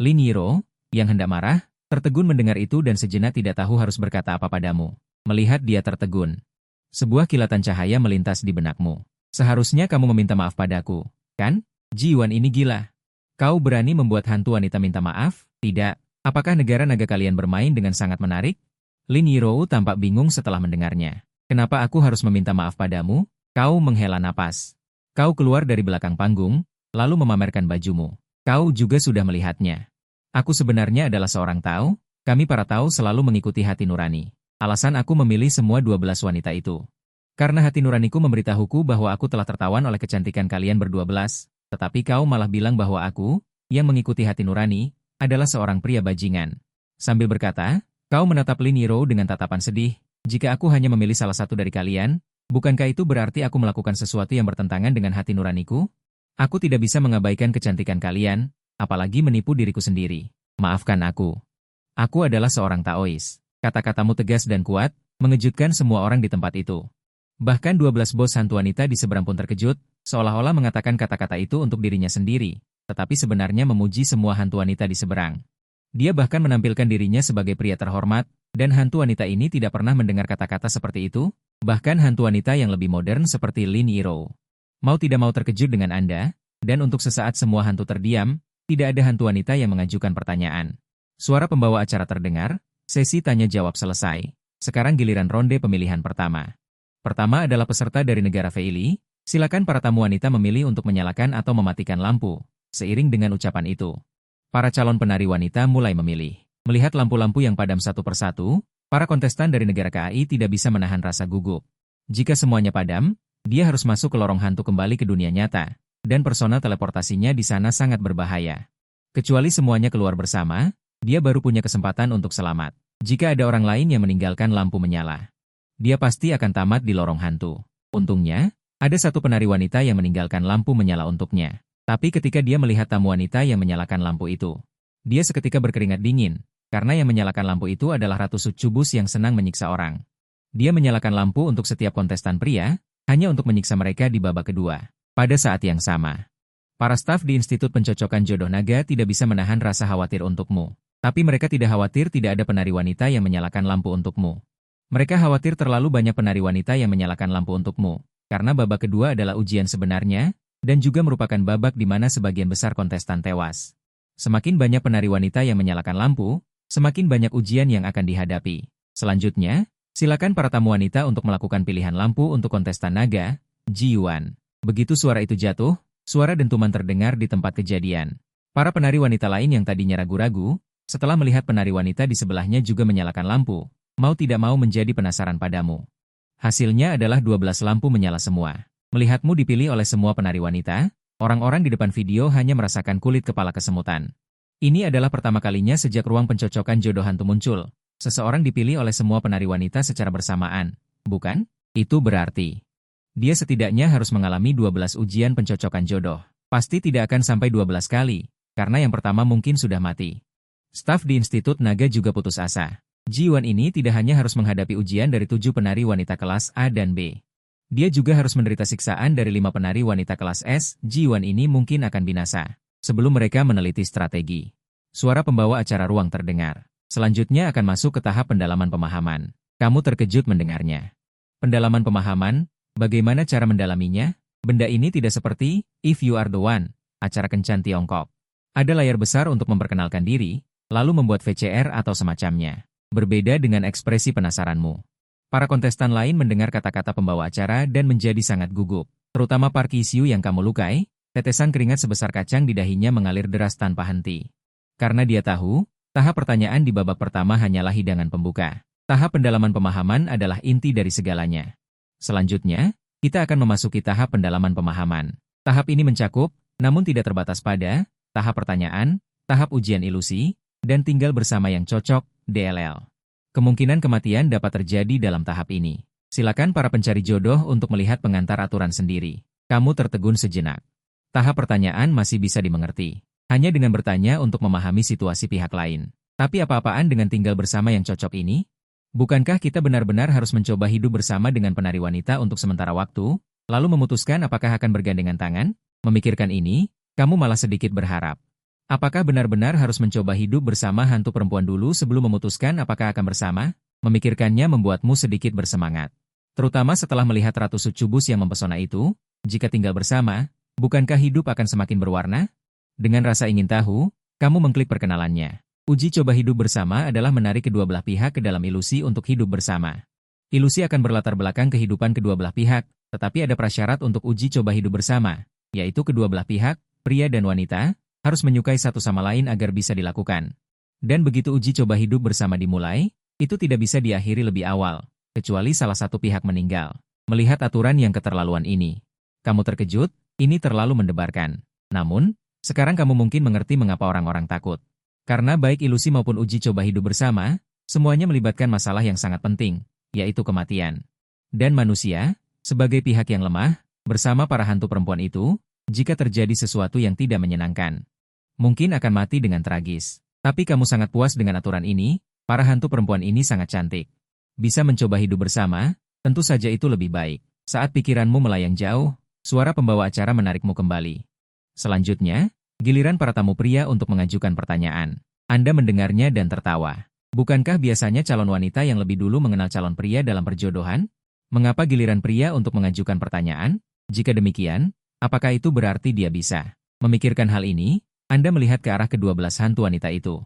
Lin Yirou, yang hendak marah, tertegun mendengar itu dan sejenak tidak tahu harus berkata apa padamu. Melihat dia tertegun. Sebuah kilatan cahaya melintas di benakmu. Seharusnya kamu meminta maaf padaku, kan? Ji Yuan ini gila. Kau berani membuat hantu wanita minta maaf? Tidak. Apakah negara naga kalian bermain dengan sangat menarik? Lin Yirou tampak bingung setelah mendengarnya. Kenapa aku harus meminta maaf padamu? Kau menghela napas. Kau keluar dari belakang panggung, lalu memamerkan bajumu. Kau juga sudah melihatnya. Aku sebenarnya adalah seorang Tao, kami para Tao selalu mengikuti hati nurani. Alasan aku memilih semua 12 wanita itu. Karena hati nuraniku memberitahuku bahwa aku telah tertawan oleh kecantikan kalian berdua belas, tetapi kau malah bilang bahwa aku, yang mengikuti hati nurani, adalah seorang pria bajingan. Sambil berkata, kau menatap Lin Yirou dengan tatapan sedih. Jika aku hanya memilih salah satu dari kalian, bukankah itu berarti aku melakukan sesuatu yang bertentangan dengan hati nuraniku? Aku tidak bisa mengabaikan kecantikan kalian, apalagi menipu diriku sendiri. Maafkan aku. Aku adalah seorang Taois. Kata-katamu tegas dan kuat, mengejutkan semua orang di tempat itu. Bahkan 12 bos hantu wanita di seberang pun terkejut, seolah-olah mengatakan kata-kata itu untuk dirinya sendiri, tetapi sebenarnya memuji semua hantu wanita di seberang. Dia bahkan menampilkan dirinya sebagai pria terhormat, dan hantu wanita ini tidak pernah mendengar kata-kata seperti itu, bahkan hantu wanita yang lebih modern seperti Lin Yirou. Mau tidak mau terkejut dengan Anda, dan untuk sesaat semua hantu terdiam, tidak ada hantu wanita yang mengajukan pertanyaan. Suara pembawa acara terdengar, sesi tanya-jawab selesai. Sekarang giliran ronde pemilihan pertama. Pertama adalah peserta dari negara Feili, silakan para tamu wanita memilih untuk menyalakan atau mematikan lampu. Seiring dengan ucapan itu, para calon penari wanita mulai memilih. Melihat lampu-lampu yang padam satu persatu, para kontestan dari negara KAI tidak bisa menahan rasa gugup. Jika semuanya padam, dia harus masuk ke lorong hantu kembali ke dunia nyata, dan persona teleportasinya di sana sangat berbahaya. Kecuali semuanya keluar bersama, dia baru punya kesempatan untuk selamat. Jika ada orang lain yang meninggalkan lampu menyala, dia pasti akan tamat di lorong hantu. Untungnya, ada satu penari wanita yang meninggalkan lampu menyala untuknya. Tapi ketika dia melihat tamu wanita yang menyalakan lampu itu, dia seketika berkeringat dingin, karena yang menyalakan lampu itu adalah Ratu Succubus yang senang menyiksa orang. Dia menyalakan lampu untuk setiap kontestan pria, hanya untuk menyiksa mereka di babak kedua. Pada saat yang sama, para staf di Institut Pencocokan Jodoh Naga tidak bisa menahan rasa khawatir untukmu. Tapi mereka tidak khawatir tidak ada penari wanita yang menyalakan lampu untukmu. Mereka khawatir terlalu banyak penari wanita yang menyalakan lampu untukmu, karena babak kedua adalah ujian sebenarnya, dan juga merupakan babak di mana sebagian besar kontestan tewas. Semakin banyak penari wanita yang menyalakan lampu, semakin banyak ujian yang akan dihadapi. Selanjutnya, silakan para tamu wanita untuk melakukan pilihan lampu untuk kontestan naga, Ji Yuan. Begitu suara itu jatuh, suara dentuman terdengar di tempat kejadian. Para penari wanita lain yang tadinya ragu-ragu, setelah melihat penari wanita di sebelahnya juga menyalakan lampu, mau tidak mau menjadi penasaran padamu. Hasilnya adalah 12 lampu menyala semua. Melihatmu dipilih oleh semua penari wanita, orang-orang di depan video hanya merasakan kulit kepala kesemutan. Ini adalah pertama kalinya sejak ruang pencocokan jodoh hantu muncul. Seseorang dipilih oleh semua penari wanita secara bersamaan, bukan? Itu berarti dia setidaknya harus mengalami 12 ujian pencocokan jodoh. Pasti tidak akan sampai 12 kali, karena yang pertama mungkin sudah mati. Staf di Institut Naga juga putus asa. Ji Yuan ini tidak hanya harus menghadapi ujian dari 7 penari wanita kelas A dan B. Dia juga harus menderita siksaan dari 5 penari wanita kelas S. Ji Yuan ini mungkin akan binasa sebelum mereka meneliti strategi. Suara pembawa acara ruang terdengar. Selanjutnya akan masuk ke tahap pendalaman pemahaman. Kamu terkejut mendengarnya. Pendalaman pemahaman, bagaimana cara mendalaminya? Benda ini tidak seperti If You Are The One, acara kencan Tiongkok. Ada layar besar untuk memperkenalkan diri, lalu membuat VCR atau semacamnya. Berbeda dengan ekspresi penasaranmu. Para kontestan lain mendengar kata-kata pembawa acara dan menjadi sangat gugup. Terutama Park Hee-syu yang kamu lukai, tetesan keringat sebesar kacang di dahinya mengalir deras tanpa henti. Karena dia tahu, tahap pertanyaan di babak pertama hanyalah hidangan pembuka. Tahap pendalaman pemahaman adalah inti dari segalanya. Selanjutnya, kita akan memasuki tahap pendalaman pemahaman. Tahap ini mencakup, namun tidak terbatas pada, tahap pertanyaan, tahap ujian ilusi, dan tinggal bersama yang cocok, DLL. Kemungkinan kematian dapat terjadi dalam tahap ini. Silakan para pencari jodoh untuk melihat pengantar aturan sendiri. Kamu tertegun sejenak. Tahap pertanyaan masih bisa dimengerti. Hanya dengan bertanya untuk memahami situasi pihak lain. Tapi apa-apaan dengan tinggal bersama yang cocok ini? Bukankah kita benar-benar harus mencoba hidup bersama dengan penari wanita untuk sementara waktu, lalu memutuskan apakah akan bergandengan tangan? Memikirkan ini, kamu malah sedikit berharap. Apakah benar-benar harus mencoba hidup bersama hantu perempuan dulu sebelum memutuskan apakah akan bersama? Memikirkannya membuatmu sedikit bersemangat. Terutama setelah melihat Ratu Succubus yang mempesona itu, jika tinggal bersama, bukankah hidup akan semakin berwarna? Dengan rasa ingin tahu, kamu mengklik perkenalannya. Uji coba hidup bersama adalah menarik kedua belah pihak ke dalam ilusi untuk hidup bersama. Ilusi akan berlatar belakang kehidupan kedua belah pihak, tetapi ada prasyarat untuk uji coba hidup bersama, yaitu kedua belah pihak, pria dan wanita, harus menyukai satu sama lain agar bisa dilakukan. Dan begitu uji coba hidup bersama dimulai, itu tidak bisa diakhiri lebih awal, kecuali salah satu pihak meninggal. Melihat aturan yang keterlaluan ini, kamu terkejut, ini terlalu mendebarkan. Namun, sekarang kamu mungkin mengerti mengapa orang-orang takut. Karena baik ilusi maupun uji coba hidup bersama, semuanya melibatkan masalah yang sangat penting, yaitu kematian. Dan manusia, sebagai pihak yang lemah, bersama para hantu perempuan itu, jika terjadi sesuatu yang tidak menyenangkan, mungkin akan mati dengan tragis. Tapi kamu sangat puas dengan aturan ini, para hantu perempuan ini sangat cantik. Bisa mencoba hidup bersama, tentu saja itu lebih baik. Saat pikiranmu melayang jauh, suara pembawa acara menarikmu kembali. Selanjutnya, giliran para tamu pria untuk mengajukan pertanyaan. Anda mendengarnya dan tertawa. Bukankah biasanya calon wanita yang lebih dulu mengenal calon pria dalam perjodohan? Mengapa giliran pria untuk mengajukan pertanyaan? Jika demikian, apakah itu berarti dia bisa? Memikirkan hal ini, Anda melihat ke arah ke-12 hantu wanita itu.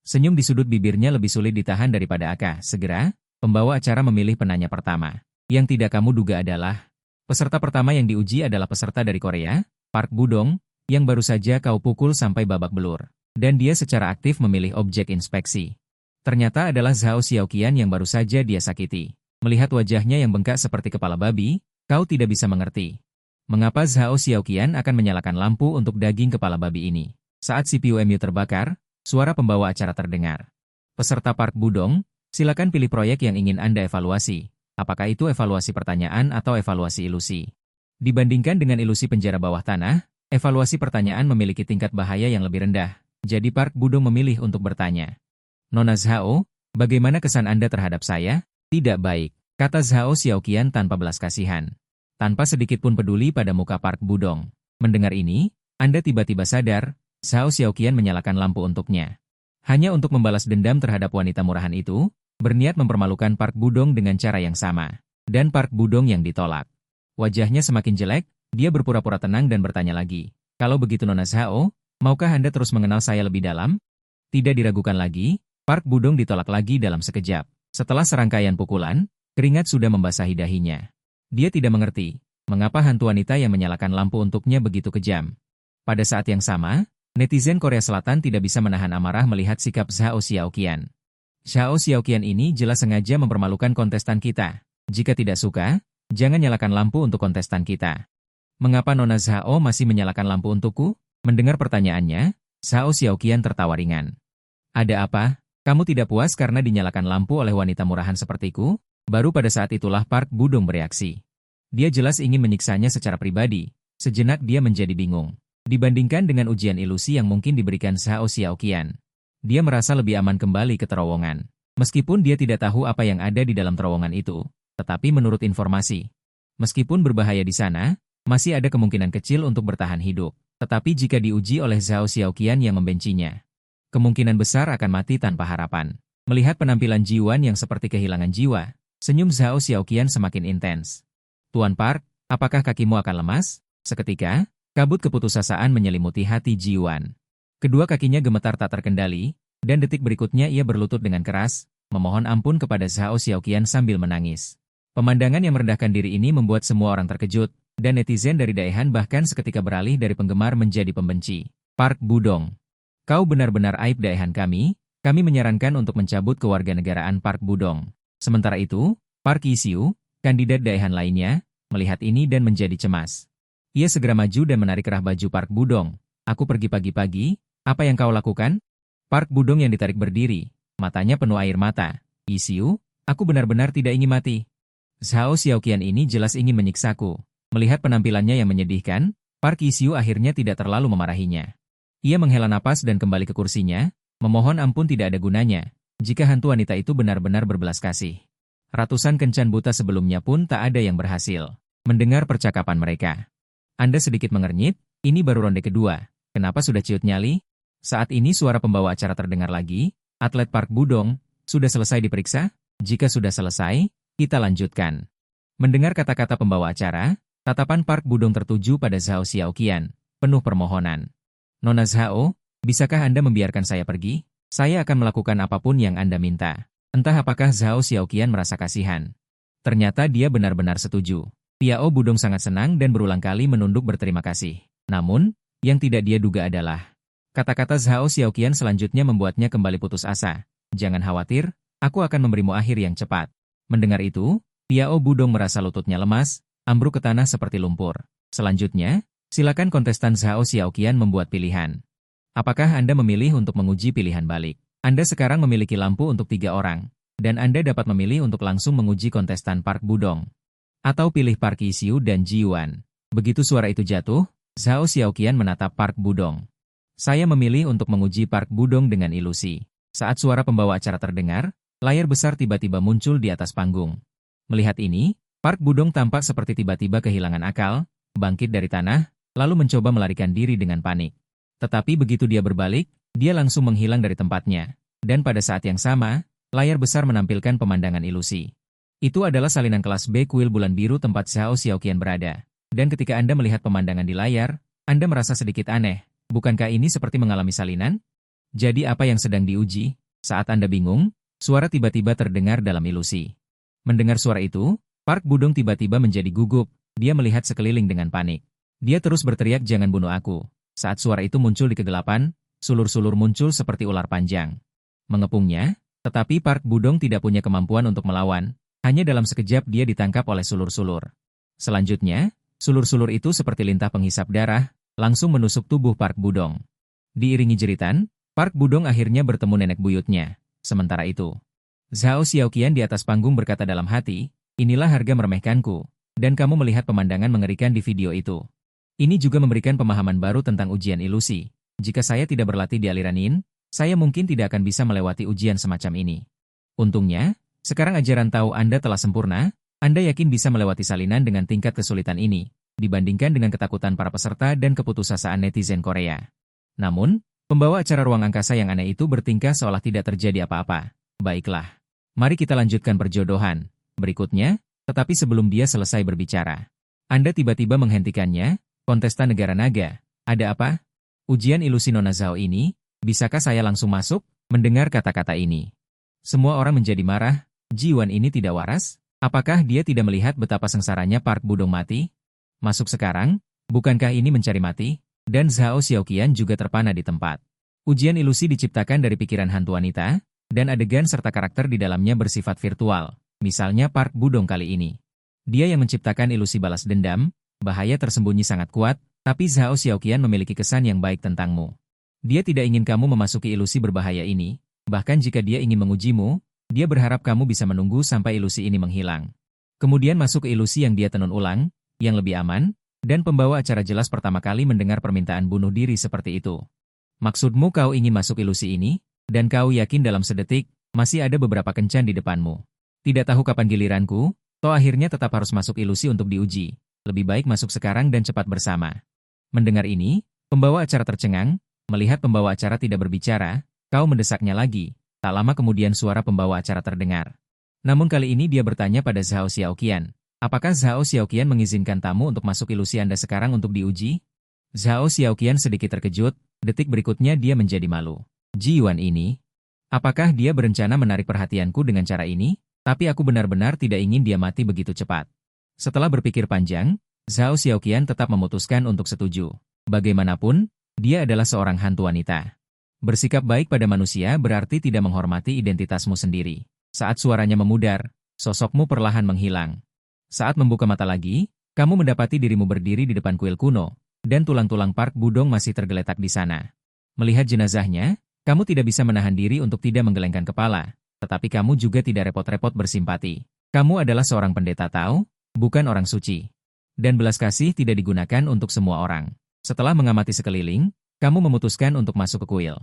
Senyum di sudut bibirnya lebih sulit ditahan daripada Aka. Segera, pembawa acara memilih penanya pertama. Yang tidak kamu duga adalah, peserta pertama yang diuji adalah peserta dari Korea, Park Budong, yang baru saja kau pukul sampai babak belur. Dan dia secara aktif memilih objek inspeksi. Ternyata adalah Zhao Xiaoqian yang baru saja dia sakiti. Melihat wajahnya yang bengkak seperti kepala babi, kau tidak bisa mengerti. Mengapa Zhao Xiaoqian akan menyalakan lampu untuk daging kepala babi ini? Saat CPU MU terbakar, suara pembawa acara terdengar. Peserta Park Budong, silakan pilih proyek yang ingin Anda evaluasi. Apakah itu evaluasi pertanyaan atau evaluasi ilusi? Dibandingkan dengan ilusi penjara bawah tanah, evaluasi pertanyaan memiliki tingkat bahaya yang lebih rendah. Jadi Park Budong memilih untuk bertanya. Nona Zhao, bagaimana kesan Anda terhadap saya? Tidak baik, kata Zhao Xiaoqian tanpa belas kasihan. Tanpa sedikit pun peduli pada muka Park Budong. Mendengar ini, Anda tiba-tiba sadar, Zhao Xiaoqian menyalakan lampu untuknya. Hanya untuk membalas dendam terhadap wanita murahan itu, berniat mempermalukan Park Budong dengan cara yang sama. Dan Park Budong yang ditolak. Wajahnya semakin jelek, dia berpura-pura tenang dan bertanya lagi. Kalau begitu Nona Zhao, maukah Anda terus mengenal saya lebih dalam? Tidak diragukan lagi, Park Budong ditolak lagi dalam sekejap. Setelah serangkaian pukulan, keringat sudah membasahi dahinya. Dia tidak mengerti, mengapa hantu wanita yang menyalakan lampu untuknya begitu kejam. Pada saat yang sama, netizen Korea Selatan tidak bisa menahan amarah melihat sikap Zhao Xiaoqian. Zhao Xiaoqian ini jelas sengaja mempermalukan kontestan kita. Jika tidak suka, jangan nyalakan lampu untuk kontestan kita. Mengapa Nona Zhao masih menyalakan lampu untukku? Mendengar pertanyaannya, Zhao Xiaoqian tertawa ringan. Ada apa? Kamu tidak puas karena dinyalakan lampu oleh wanita murahan sepertiku? Baru pada saat itulah Park Budong bereaksi. Dia jelas ingin menyiksanya secara pribadi. Sejenak dia menjadi bingung. Dibandingkan dengan ujian ilusi yang mungkin diberikan Zhao Xiaoqian, dia merasa lebih aman kembali ke terowongan. Meskipun dia tidak tahu apa yang ada di dalam terowongan itu, tetapi menurut informasi, meskipun berbahaya di sana, masih ada kemungkinan kecil untuk bertahan hidup. Tetapi jika diuji oleh Zhao Xiaoqian yang membencinya, kemungkinan besar akan mati tanpa harapan. Melihat penampilan Jiwan yang seperti kehilangan jiwa, senyum Zhao Xiaoqian semakin intens. Tuan Park, apakah kakimu akan lemas? Seketika, kabut keputusasaan menyelimuti hati Jiwan. Kedua kakinya gemetar tak terkendali, dan detik berikutnya ia berlutut dengan keras, memohon ampun kepada Zhao Xiaoqian sambil menangis. Pemandangan yang merendahkan diri ini membuat semua orang terkejut, dan netizen dari Daehan bahkan seketika beralih dari penggemar menjadi pembenci. Park Budong. Kau benar-benar aib Daehan kami menyarankan untuk mencabut kewarganegaraan Park Budong. Sementara itu, Park Yi-siu, kandidat Daehan lainnya, melihat ini dan menjadi cemas. Ia segera maju dan menarik kerah baju Park Budong. Aku pergi pagi-pagi, apa yang kau lakukan? Park Budong yang ditarik berdiri, matanya penuh air mata. Yi-siu, aku benar-benar tidak ingin mati. Zhao Xiaoqian ini jelas ingin menyiksaku. Melihat penampilannya yang menyedihkan, Park Yi-siu akhirnya tidak terlalu memarahinya. Ia menghela napas dan kembali ke kursinya, memohon ampun tidak ada gunanya, jika hantu wanita itu benar-benar berbelas kasih. Ratusan kencan buta sebelumnya pun tak ada yang berhasil mendengar percakapan mereka. Anda sedikit mengernyit, ini baru ronde kedua, kenapa sudah ciut nyali? Saat ini suara pembawa acara terdengar lagi, atlet Park Budong, sudah selesai diperiksa? Jika sudah selesai, kita lanjutkan. Mendengar kata-kata pembawa acara, tatapan Park Budong tertuju pada Zhao Xiaoqian, penuh permohonan. Nona Zhao, bisakah Anda membiarkan saya pergi? Saya akan melakukan apapun yang Anda minta. Entah apakah Zhao Xiaoqian merasa kasihan. Ternyata dia benar-benar setuju. Piao Budong sangat senang dan berulang kali menunduk berterima kasih. Namun, yang tidak dia duga adalah, kata-kata Zhao Xiaoqian selanjutnya membuatnya kembali putus asa. Jangan khawatir, aku akan memberimu akhir yang cepat. Mendengar itu, Piao Budong merasa lututnya lemas, ambruk ke tanah seperti lumpur. Selanjutnya, silakan kontestan Zhao Xiaoqian membuat pilihan. Apakah Anda memilih untuk menguji pilihan balik? Anda sekarang memiliki lampu untuk 3 orang, dan Anda dapat memilih untuk langsung menguji kontestan Park Budong. Atau pilih Park Yi-syu dan Ji Yuan. Begitu suara itu jatuh, Zhao Xiaoqian menatap Park Budong. Saya memilih untuk menguji Park Budong dengan ilusi. Saat suara pembawa acara terdengar, layar besar tiba-tiba muncul di atas panggung. Melihat ini, Park Budong tampak seperti tiba-tiba kehilangan akal, bangkit dari tanah, lalu mencoba melarikan diri dengan panik. Tetapi begitu dia berbalik, dia langsung menghilang dari tempatnya. Dan pada saat yang sama, layar besar menampilkan pemandangan ilusi. Itu adalah salinan kelas B kuil bulan biru tempat Zhao Xiaoqian berada. Dan ketika Anda melihat pemandangan di layar, Anda merasa sedikit aneh. Bukankah ini seperti mengalami salinan? Jadi apa yang sedang diuji? Saat Anda bingung, suara tiba-tiba terdengar dalam ilusi. Mendengar suara itu, Park Budong tiba-tiba menjadi gugup. Dia melihat sekeliling dengan panik. Dia terus berteriak, "Jangan bunuh aku." Saat suara itu muncul di kegelapan, sulur-sulur muncul seperti ular panjang. Mengepungnya, tetapi Park Budong tidak punya kemampuan untuk melawan. Hanya dalam sekejap dia ditangkap oleh sulur-sulur. Selanjutnya, sulur-sulur itu seperti lintah penghisap darah, langsung menusuk tubuh Park Budong. Diiringi jeritan, Park Budong akhirnya bertemu nenek buyutnya. Sementara itu, Zhao Xiaoqian di atas panggung berkata dalam hati, "Inilah harga meremehkanku, dan kamu melihat pemandangan mengerikan di video itu. Ini juga memberikan pemahaman baru tentang ujian ilusi. Jika saya tidak berlatih di aliran Yin, saya mungkin tidak akan bisa melewati ujian semacam ini. Untungnya, sekarang ajaran tahu Anda telah sempurna, Anda yakin bisa melewati salinan dengan tingkat kesulitan ini, dibandingkan dengan ketakutan para peserta dan keputusasaan netizen Korea." Namun, pembawa acara ruang angkasa yang aneh itu bertingkah seolah tidak terjadi apa-apa. "Baiklah, mari kita lanjutkan perjodohan berikutnya," tetapi sebelum dia selesai berbicara, Anda tiba-tiba menghentikannya. "Kontestan negara naga, ada apa? Ujian ilusi Nona Zhao ini, bisakah saya langsung masuk?" Mendengar kata-kata ini, semua orang menjadi marah. Ji Yuan ini tidak waras? Apakah dia tidak melihat betapa sengsaranya Park Budong mati? Masuk sekarang, bukankah ini mencari mati? Dan Zhao Xiaoqian juga terpana di tempat. Ujian ilusi diciptakan dari pikiran hantu wanita, dan adegan serta karakter di dalamnya bersifat virtual. Misalnya Park Budong kali ini. Dia yang menciptakan ilusi balas dendam, bahaya tersembunyi sangat kuat, tapi Zhao Xiaoqian memiliki kesan yang baik tentangmu. Dia tidak ingin kamu memasuki ilusi berbahaya ini, bahkan jika dia ingin mengujimu, dia berharap kamu bisa menunggu sampai ilusi ini menghilang. Kemudian masuk ke ilusi yang dia tenun ulang, yang lebih aman, dan pembawa acara jelas pertama kali mendengar permintaan bunuh diri seperti itu. Maksudmu kau ingin masuk ilusi ini, dan kau yakin dalam sedetik, masih ada beberapa kencan di depanmu. Tidak tahu kapan giliranku, toh akhirnya tetap harus masuk ilusi untuk diuji. Lebih baik masuk sekarang dan cepat bersama. Mendengar ini, pembawa acara tercengang, melihat pembawa acara tidak berbicara, kau mendesaknya lagi. Tak lama kemudian suara pembawa acara terdengar. Namun kali ini dia bertanya pada Zhao Xiaoqian. "Apakah Zhao Xiaoqian mengizinkan tamu untuk masuk ilusi Anda sekarang untuk diuji?" Zhao Xiaoqian sedikit terkejut, detik berikutnya dia menjadi malu. Ji Yuan ini? Apakah dia berencana menarik perhatianku dengan cara ini? Tapi aku benar-benar tidak ingin dia mati begitu cepat. Setelah berpikir panjang, Zhao Xiaoqian tetap memutuskan untuk setuju. Bagaimanapun, dia adalah seorang hantu wanita. Bersikap baik pada manusia berarti tidak menghormati identitasmu sendiri. Saat suaranya memudar, sosokmu perlahan menghilang. Saat membuka mata lagi, kamu mendapati dirimu berdiri di depan kuil kuno, dan tulang-tulang Park Budong masih tergeletak di sana. Melihat jenazahnya, kamu tidak bisa menahan diri untuk tidak menggelengkan kepala, tetapi kamu juga tidak repot-repot bersimpati. Kamu adalah seorang pendeta Tao, bukan orang suci. Dan belas kasih tidak digunakan untuk semua orang. Setelah mengamati sekeliling, kamu memutuskan untuk masuk ke kuil.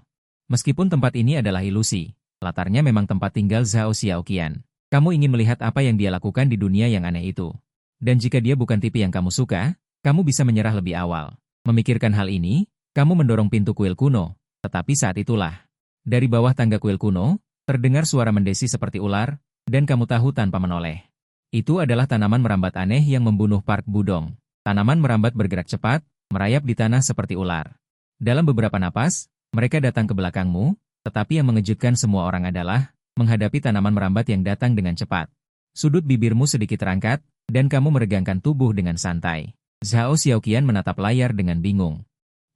Meskipun tempat ini adalah ilusi, latarnya memang tempat tinggal Zhao Xiaoqian. Kamu ingin melihat apa yang dia lakukan di dunia yang aneh itu. Dan jika dia bukan tipe yang kamu suka, kamu bisa menyerah lebih awal. Memikirkan hal ini, kamu mendorong pintu kuil kuno. Tetapi saat itulah, dari bawah tangga kuil kuno, terdengar suara mendesi seperti ular, dan kamu tahu tanpa menoleh. Itu adalah tanaman merambat aneh yang membunuh Park Budong. Tanaman merambat bergerak cepat, merayap di tanah seperti ular. Dalam beberapa napas, mereka datang ke belakangmu, tetapi yang mengejutkan semua orang adalah menghadapi tanaman merambat yang datang dengan cepat. Sudut bibirmu sedikit terangkat, dan kamu meregangkan tubuh dengan santai. Zhao Xiaoqian menatap layar dengan bingung.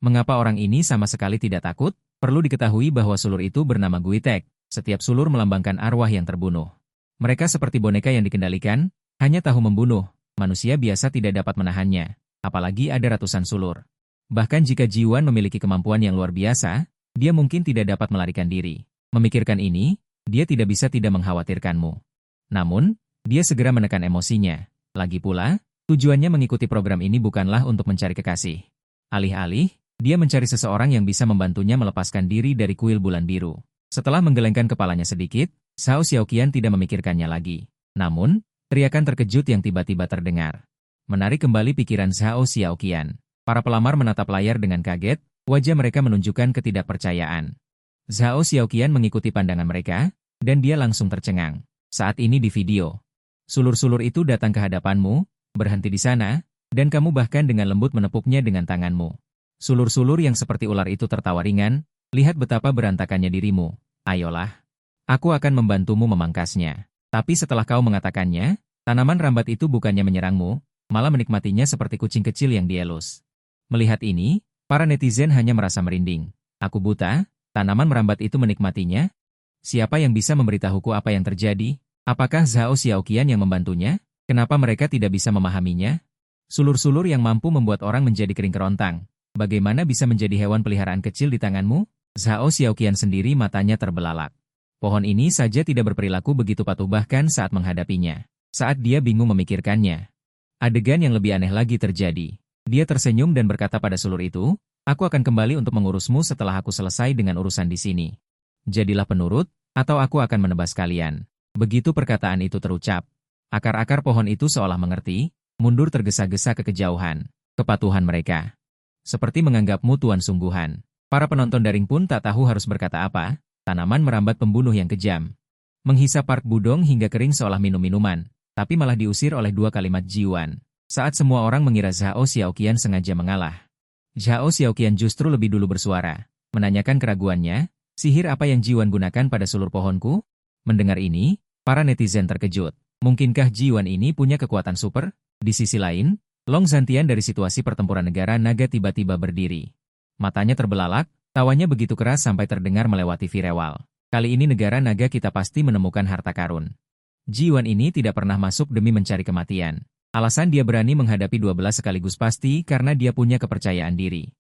Mengapa orang ini sama sekali tidak takut? Perlu diketahui bahwa sulur itu bernama Guitek. Setiap sulur melambangkan arwah yang terbunuh. Mereka seperti boneka yang dikendalikan, hanya tahu membunuh. Manusia biasa tidak dapat menahannya, apalagi ada ratusan sulur. Bahkan jika Jiwan memiliki kemampuan yang luar biasa, dia mungkin tidak dapat melarikan diri. Memikirkan ini, dia tidak bisa tidak mengkhawatirkanmu. Namun, dia segera menekan emosinya. Lagi pula, tujuannya mengikuti program ini bukanlah untuk mencari kekasih. Alih-alih, dia mencari seseorang yang bisa membantunya melepaskan diri dari kuil bulan biru. Setelah menggelengkan kepalanya sedikit, Zhao Xiaoqian tidak memikirkannya lagi. Namun, teriakan terkejut yang tiba-tiba terdengar menarik kembali pikiran Zhao Xiaoqian. Para pelamar menatap layar dengan kaget, wajah mereka menunjukkan ketidakpercayaan. Zhao Xiaoqian mengikuti pandangan mereka, dan dia langsung tercengang. Saat ini di video, sulur-sulur itu datang ke hadapanmu, berhenti di sana, dan kamu bahkan dengan lembut menepuknya dengan tanganmu. Sulur-sulur yang seperti ular itu tertawa ringan, lihat betapa berantakannya dirimu. Ayolah, aku akan membantumu memangkasnya. Tapi setelah kau mengatakannya, tanaman rambat itu bukannya menyerangmu, malah menikmatinya seperti kucing kecil yang dielus. Melihat ini, para netizen hanya merasa merinding. Aku buta, tanaman merambat itu menikmatinya? Siapa yang bisa memberitahuku apa yang terjadi? Apakah Zhao Xiaoqian yang membantunya? Kenapa mereka tidak bisa memahaminya? Sulur-sulur yang mampu membuat orang menjadi kering kerontang. Bagaimana bisa menjadi hewan peliharaan kecil di tanganmu? Zhao Xiaoqian sendiri matanya terbelalak. Pohon ini saja tidak berperilaku begitu patuh bahkan saat menghadapinya. Saat dia bingung memikirkannya, adegan yang lebih aneh lagi terjadi. Dia tersenyum dan berkata pada sulur itu, aku akan kembali untuk mengurusmu setelah aku selesai dengan urusan di sini. Jadilah penurut, atau aku akan menebas kalian. Begitu perkataan itu terucap, akar-akar pohon itu seolah mengerti, mundur tergesa-gesa ke kejauhan. Kepatuhan mereka seperti menganggapmu tuan sungguhan. Para penonton daring pun tak tahu harus berkata apa. Tanaman merambat pembunuh yang kejam. Menghisap Park Budong hingga kering seolah minum minuman, tapi malah diusir oleh dua kalimat Jiwan. Saat semua orang mengira Zhao Xiaoqian sengaja mengalah, Zhao Xiaoqian justru lebih dulu bersuara, menanyakan keraguannya, sihir apa yang Jiwan gunakan pada sulur pohonku? Mendengar ini, para netizen terkejut. Mungkinkah Jiwan ini punya kekuatan super? Di sisi lain, Long Zhantian dari situasi pertempuran negara naga tiba-tiba berdiri. Matanya terbelalak, tawanya begitu keras sampai terdengar melewati firewall. Kali ini negara naga kita pasti menemukan harta karun. Jiwan ini tidak pernah masuk demi mencari kematian. Alasan dia berani menghadapi 12 sekaligus pasti karena dia punya kepercayaan diri.